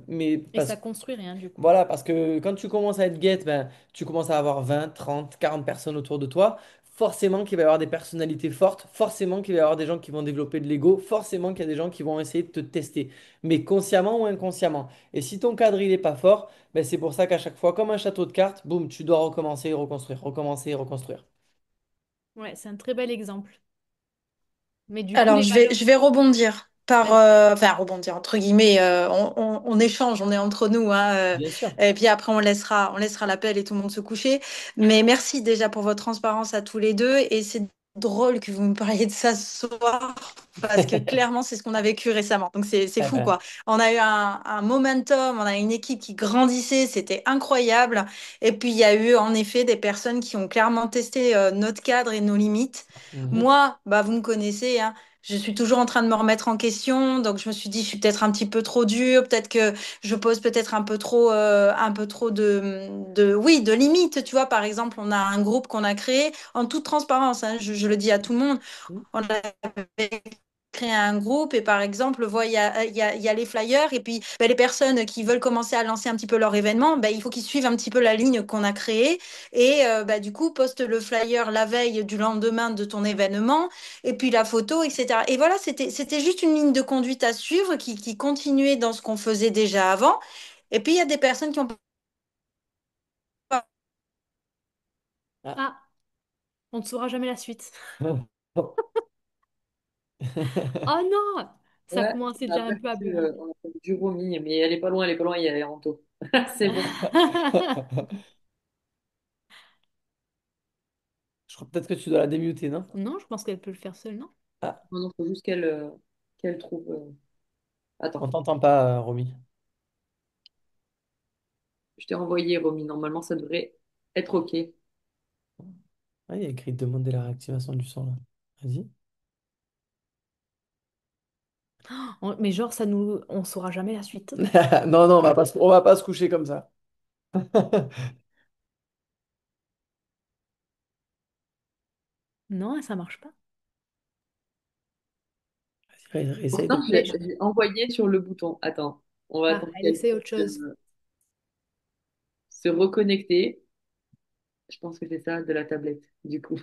Mais Et parce ça construit rien, du coup. voilà, parce que quand tu commences à être guette, ben, tu commences à avoir 20, 30, 40 personnes autour de toi. Forcément qu'il va y avoir des personnalités fortes, forcément qu'il va y avoir des gens qui vont développer de l'ego, forcément qu'il y a des gens qui vont essayer de te tester, mais consciemment ou inconsciemment. Et si ton cadre il est pas fort, ben, c'est pour ça qu'à chaque fois, comme un château de cartes, boum, tu dois recommencer et reconstruire, recommencer et reconstruire. Ouais, c'est un très bel exemple. Mais du coup, Alors, les valeurs. je vais rebondir Vas-y. enfin rebondir entre guillemets, on échange, on est entre nous, hein, Bien sûr. et puis après on laissera l'appel et tout le monde se coucher. Mais merci déjà pour votre transparence à tous les deux, et c'est drôle que vous me parliez de ça ce soir parce que clairement c'est ce qu'on a vécu récemment. Donc c'est Eh fou ben, quoi. On a eu un momentum, on a une équipe qui grandissait, c'était incroyable. Et puis il y a eu en effet des personnes qui ont clairement testé notre cadre et nos limites. mhm, Moi, bah, vous me connaissez, hein, je suis toujours en train de me remettre en question, donc je me suis dit, je suis peut-être un petit peu trop dure, peut-être que je pose peut-être un peu trop oui, de limites, tu vois. Par exemple, on a un groupe qu'on a créé en toute transparence, hein, je le dis à tout le monde. mhm. On l'avait créer un groupe et par exemple, il y a les flyers et puis ben, les personnes qui veulent commencer à lancer un petit peu leur événement, ben, il faut qu'ils suivent un petit peu la ligne qu'on a créée et ben, du coup, poste le flyer la veille du lendemain de ton événement et puis la photo, etc. Et voilà, c'était juste une ligne de conduite à suivre qui continuait dans ce qu'on faisait déjà avant. Et puis, il y a des personnes qui ont pas. Ah. Ah, on ne saura jamais la suite. Oh non! Ça Ouais, commençait on a déjà un peu à bugger. on a perdu du Romy, mais elle est pas loin, il y a Anto. C'est bon. Je crois peut-être que tu dois la démuter, non? Non, je pense qu'elle peut le faire seule, non? Ah, Il faut juste qu'elle trouve. on Attends, t'entend pas, Romy. je t'ai envoyé Romy. Normalement, ça devrait être OK. Ah, il y a écrit demander la réactivation du son là. Vas-y. Mais genre, on saura jamais la suite. Non, non, on va pas se coucher comme ça. Non, ça marche pas. Vas-y, essaye de Pourtant, faire. j'ai envoyé sur le bouton. Attends, on va Ah, attendre elle qu'elle essaie puisse autre chose. se reconnecter. Je pense que c'est ça de la tablette, du coup.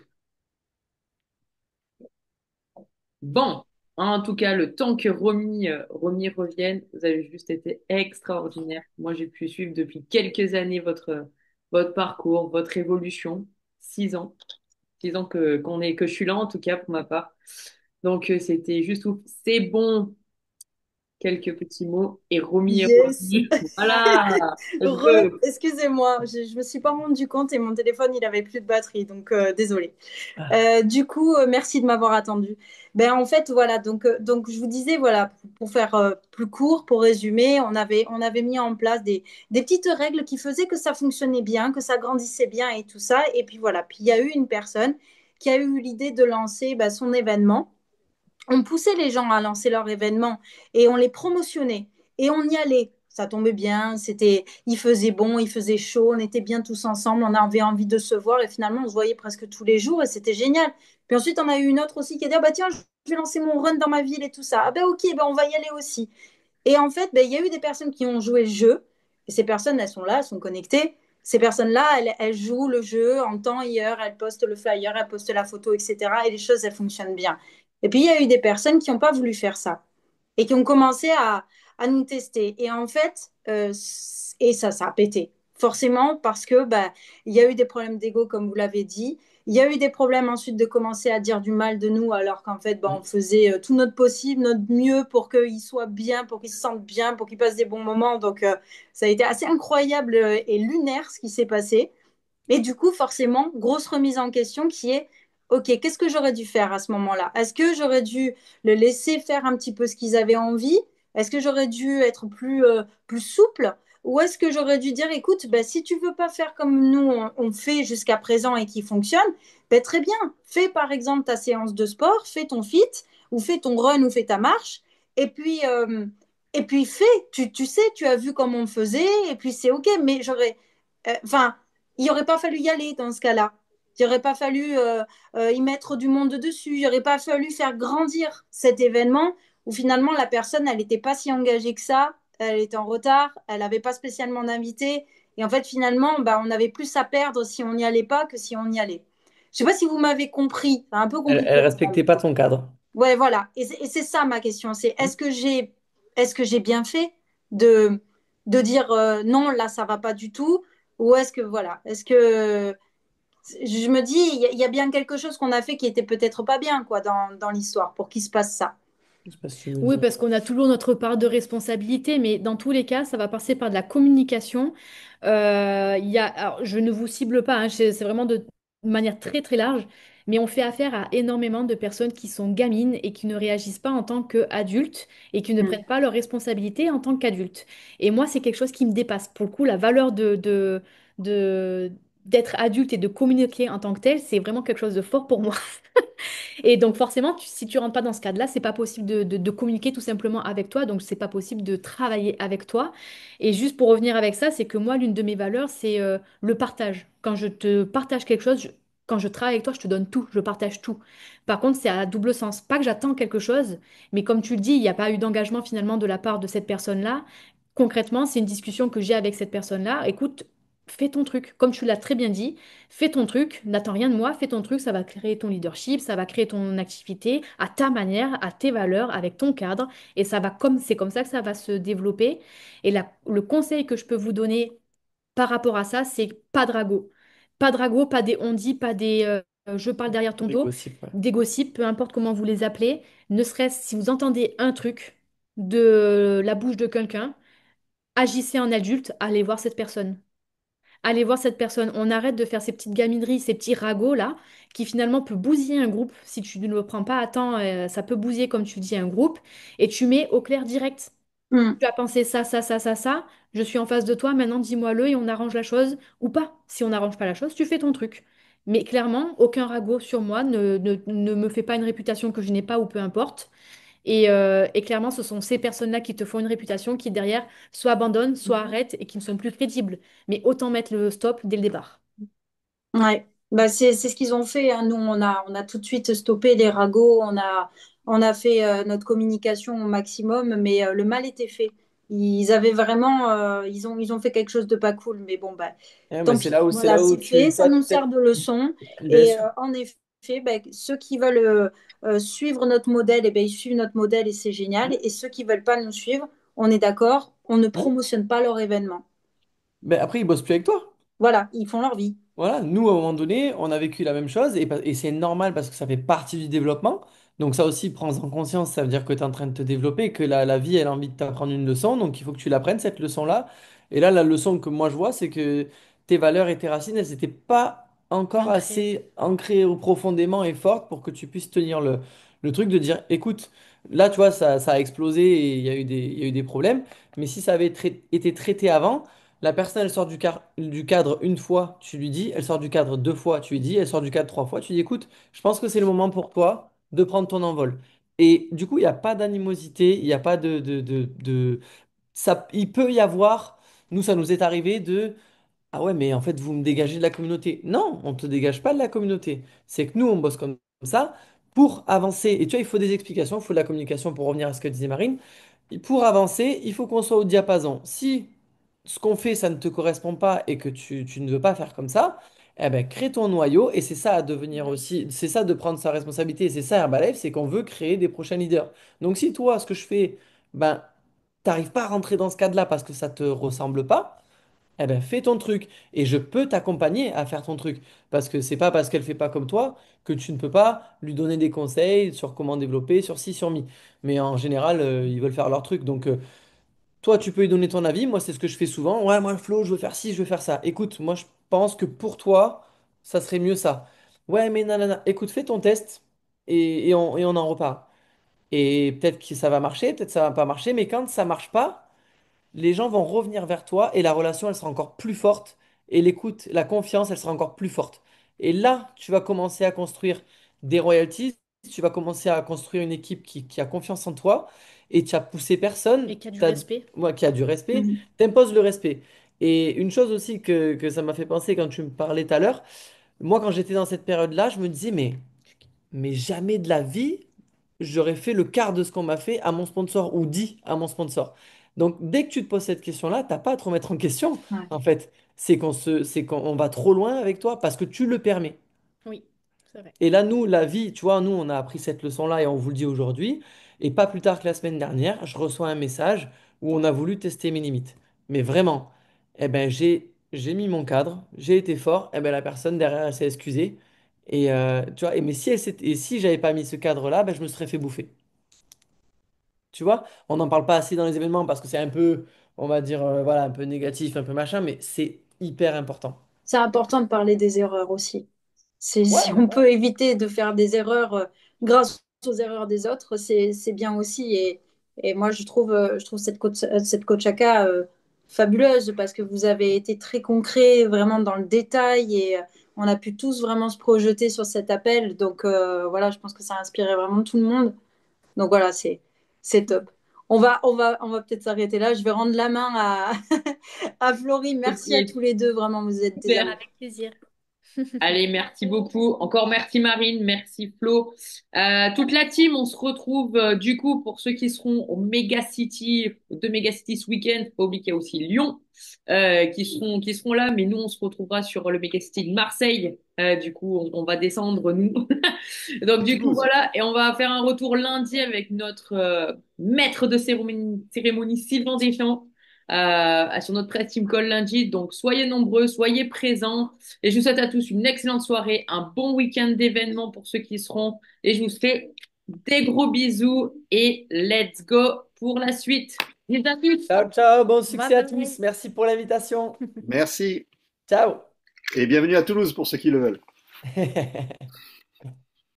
Bon, en tout cas, le temps que Romy revienne, vous avez juste été extraordinaire. Moi, j'ai pu suivre depuis quelques années votre parcours, votre évolution. 6 ans. 6 ans que je suis là, en tout cas, pour ma part. Donc, c'était juste ouf. C'est bon. Quelques petits mots. Et Romy est Yes. revenu. Voilà. Let's go. Excusez-moi, je me suis pas rendu compte et mon téléphone il avait plus de batterie, donc désolé. Ah, Du coup, merci de m'avoir attendu. Ben, en fait, voilà, donc je vous disais, voilà, pour faire plus court, pour résumer, on avait mis en place des petites règles qui faisaient que ça fonctionnait bien, que ça grandissait bien et tout ça. Et puis voilà, puis il y a eu une personne qui a eu l'idée de lancer ben, son événement. On poussait les gens à lancer leur événement et on les promotionnait et on y allait. Ça tombait bien, il faisait bon, il faisait chaud, on était bien tous ensemble, on avait envie de se voir et finalement on se voyait presque tous les jours et c'était génial. Puis ensuite on a eu une autre aussi qui a dit ah bah tiens je vais lancer mon run dans ma ville et tout ça. Ah bah ok bah on va y aller aussi. Et en fait bah, il y a eu des personnes qui ont joué le jeu et ces personnes elles sont là, elles sont connectées. Ces personnes-là, elles jouent le jeu en temps et heure, elles postent le flyer, elles postent la photo, etc. Et les choses, elles fonctionnent bien. Et puis, il y a eu des personnes qui n'ont pas voulu faire ça et qui ont commencé à nous tester. Et en fait, et ça a pété. Forcément, parce que bah, il y a eu des problèmes d'ego, comme vous l'avez dit. Il y a eu des problèmes ensuite de commencer à dire du mal de nous, alors qu'en fait, bah, on faisait tout notre possible, notre mieux pour qu'ils soient bien, pour qu'ils se sentent bien, pour qu'ils passent des bons moments. Donc, ça a été assez incroyable et lunaire ce qui s'est passé. Et du coup, forcément, grosse remise en question qui est, OK, qu'est-ce que j'aurais dû faire à ce moment-là? Est-ce que j'aurais dû le laisser faire un petit peu ce qu'ils avaient envie? Est-ce que j'aurais dû être plus souple? Ou est-ce que j'aurais dû dire, écoute, ben, si tu veux pas faire comme nous, on fait jusqu'à présent et qui fonctionne, ben, très bien, fais par exemple ta séance de sport, fais ton fit, ou fais ton run, ou fais ta marche, et puis fais, tu sais, tu as vu comment on faisait, et puis c'est OK, mais enfin, il n'aurait pas fallu y aller dans ce cas-là. Il n'aurait pas fallu y mettre du monde dessus. Il n'aurait pas fallu faire grandir cet événement où finalement la personne, elle n'était pas si engagée que ça. Elle était en retard. Elle n'avait pas spécialement d'invité. Et en fait, finalement, bah, on avait plus à perdre si on n'y allait pas que si on y allait. Je ne sais pas si vous m'avez compris. C'est un peu elle compliqué. respectait pas ton cadre. Ouais, voilà. Et c'est ça ma question. C'est est-ce que j'ai bien fait de, de dire non, là, ça va pas du tout? Ou est-ce que, voilà, est-ce que je me dis, il y a bien quelque chose qu'on a fait qui était peut-être pas bien, quoi, dans l'histoire pour qu'il se passe ça. Je sais pas si tu veux Oui, dire. parce qu'on a toujours notre part de responsabilité, mais dans tous les cas, ça va passer par de la communication. Alors, je ne vous cible pas, hein, c'est vraiment de manière très très large, mais on fait affaire à énormément de personnes qui sont gamines et qui ne réagissent pas en tant qu'adultes et qui ne Mm. prennent pas leurs responsabilités en tant qu'adultes. Et moi, c'est quelque chose qui me dépasse. Pour le coup, la valeur de- d'être adulte et de communiquer en tant que tel, c'est vraiment quelque chose de fort pour moi. Et donc forcément, si tu rentres pas dans ce cadre-là, c'est pas possible de communiquer tout simplement avec toi, donc c'est pas possible de travailler avec toi. Et juste pour revenir avec ça, c'est que moi, l'une de mes valeurs, c'est le partage. Quand je te partage quelque chose, Quand je travaille avec toi, je te donne tout, je partage tout. Par contre, c'est à double sens. Pas que j'attends quelque chose, mais comme tu le dis, il n'y a pas eu d'engagement finalement de la part de cette personne-là. Concrètement, c'est une discussion que j'ai avec cette personne-là. Écoute, fais ton truc. Comme tu l'as très bien dit, fais ton truc, n'attends rien de moi, fais ton truc, ça va créer ton leadership, ça va créer ton activité à ta manière, à tes valeurs, avec ton cadre, et ça va comme c'est comme ça que ça va se développer. Et le conseil que je peux vous donner par rapport à ça, c'est pas de ragot. Pas de ragot, pas des on-dit, pas des je parle derrière ton Les dos, gossips, ouais. des gossips, peu importe comment vous les appelez. Ne serait-ce si vous entendez un truc de la bouche de quelqu'un, agissez en adulte, allez voir cette personne. Allez voir cette personne. On arrête de faire ces petites gamineries, ces petits ragots là, qui finalement peut bousiller un groupe. Si tu ne le prends pas à temps, ça peut bousiller, comme tu dis, un groupe. Et tu mets au clair direct. Hmm. Tu as pensé ça, ça, ça, ça, ça. Je suis en face de toi, maintenant dis-moi-le et on arrange la chose ou pas. Si on n'arrange pas la chose, tu fais ton truc. Mais clairement, aucun ragot sur moi ne me fait pas une réputation que je n'ai pas ou peu importe. Et clairement, ce sont ces personnes-là qui te font une réputation qui, derrière, soit abandonnent, soit arrêtent et qui ne sont plus crédibles. Mais autant mettre le stop dès le départ. Ouais, bah c'est ce qu'ils ont fait, hein. Nous, on a tout de suite stoppé les ragots, on a fait notre communication au maximum, mais le mal était fait. Ils avaient vraiment, ils ont fait quelque chose de pas cool, mais bon, bah, Mais tant pis. c'est Voilà, là où c'est fait, tu, ça toi, nous sert peut-être, de leçon. bien Et sûr. en effet, bah, ceux qui veulent suivre notre modèle, eh ben, ils suivent notre modèle et c'est génial. Et ceux qui veulent pas nous suivre, on est d'accord, on ne Hein. promotionne pas leur événement. Mais après, ils bossent plus avec toi. Voilà, ils font leur vie. Voilà, nous, à un moment donné, on a vécu la même chose et c'est normal parce que ça fait partie du développement. Donc ça aussi, prends-en conscience, ça veut dire que tu es en train de te développer, que la vie, elle a envie de t'apprendre une leçon, donc il faut que tu l'apprennes, cette leçon-là. Et là, la leçon que moi je vois, c'est que tes valeurs et tes racines, elles n'étaient pas encore Ancré. assez ancrées profondément et fortes pour que tu puisses tenir le truc de dire, écoute, là, tu vois, ça a explosé et il y a eu des problèmes, mais si ça avait été traité avant, la personne, elle sort du cadre une fois, tu lui dis, elle sort du cadre deux fois, tu lui dis, elle sort du cadre trois fois, tu lui dis, écoute, je pense que c'est le moment pour toi de prendre ton envol. Et du coup, il n'y a pas d'animosité, il n'y a pas Ça, il peut y avoir, nous, ça nous est arrivé de, ah ouais, mais en fait, vous me dégagez de la communauté. Non, on ne te dégage pas de la communauté. C'est que nous, on bosse comme ça pour avancer. Et tu vois, il faut des explications, il faut de la communication pour revenir à ce que disait Marine. Et pour avancer, il faut qu'on soit au diapason. Si ce qu'on fait, ça ne te correspond pas et que tu ne veux pas faire comme ça, eh ben, crée ton noyau et c'est ça à devenir Ouais. aussi, c'est ça de prendre sa responsabilité et c'est ça Herbalife, c'est qu'on veut créer des prochains leaders. Donc si toi, ce que je fais, ben, t'arrives pas à rentrer dans ce cadre-là parce que ça te ressemble pas, eh ben, fais ton truc et je peux t'accompagner à faire ton truc parce que c'est pas parce qu'elle fait pas comme toi que tu ne peux pas lui donner des conseils sur comment développer, sur ci, sur mi. Mais en général, ils veulent faire leur truc. Donc, toi, tu peux lui donner ton avis. Moi, c'est ce que je fais souvent. Ouais, moi, Flo, je veux faire ci, je veux faire ça. Écoute, moi, je pense que pour toi, ça serait mieux ça. Ouais, mais nanana. Écoute, fais ton test et on en reparle. Et peut-être que ça va marcher, peut-être que ça va pas marcher, mais quand ça marche pas, les gens vont revenir vers toi et la relation, elle sera encore plus forte. Et l'écoute, la confiance, elle sera encore plus forte. Et là, tu vas commencer à construire des royalties, tu vas commencer à construire une équipe qui a confiance en toi et tu as poussé personne, Et qui a du respect. ouais, qui a du respect, Mhm. t'imposes le respect. Et une chose aussi que ça m'a fait penser quand tu me parlais tout à l'heure, moi, quand j'étais dans cette période-là, je me disais, mais jamais de la vie, j'aurais fait le quart de ce qu'on m'a fait à mon sponsor ou dit à mon sponsor. Donc, dès que tu te poses cette question-là, t'as pas à te remettre en question, Ouais. en fait. C'est qu'on va trop loin avec toi parce que tu le permets. Oui, c'est vrai. Et là, nous, la vie, tu vois, nous, on a appris cette leçon-là et on vous le dit aujourd'hui. Et pas plus tard que la semaine dernière, je reçois un message où on a voulu tester mes limites. Mais vraiment, eh ben, j'ai mis mon cadre, j'ai été fort, eh ben, la personne derrière, elle s'est excusée. Et tu vois, mais si et si j'avais pas mis ce cadre-là, ben, je me serais fait bouffer. Tu vois, on n'en parle pas assez dans les événements parce que c'est un peu, on va dire, voilà, un peu négatif, un peu machin, mais c'est hyper important. C'est important de parler des erreurs aussi. C'est, si Ouais, on peut éviter de faire des erreurs grâce aux erreurs des autres, c'est bien aussi. Et moi, je trouve cette coachaka fabuleuse parce que vous avez été très concret, vraiment dans le détail et on a pu tous vraiment se projeter sur cet appel. Donc voilà, je pense que ça a inspiré vraiment tout le monde. Donc voilà, c'est top. On va peut-être s'arrêter là. Je vais rendre la main à, à Florie. Merci à Ok, tous les deux. Vraiment, vous êtes des super. amours. Avec plaisir. Allez, merci beaucoup. Encore merci Marine, merci Flo. Toute la team, on se retrouve du coup pour ceux qui seront au Mega City, de Mega City ce week-end. Faut pas oublier qu'il y a aussi Lyon qui seront là, mais nous on se retrouvera sur le Mega City de Marseille. Du coup, on va descendre nous. Donc du coup Toulouse. voilà, et on va faire un retour lundi avec notre maître de cérémonie Sylvain Deschamps sur notre press team call lundi. Donc soyez nombreux, soyez présents. Et je vous souhaite à tous une excellente soirée, un bon week-end d'événements pour ceux qui y seront. Et je vous fais des gros bisous et let's go pour la suite. Bisous à tous. Ciao, ciao, bon Bye succès à bye. tous. Merci pour l'invitation. Merci. Ciao. Et bienvenue à Toulouse pour ceux qui le veulent.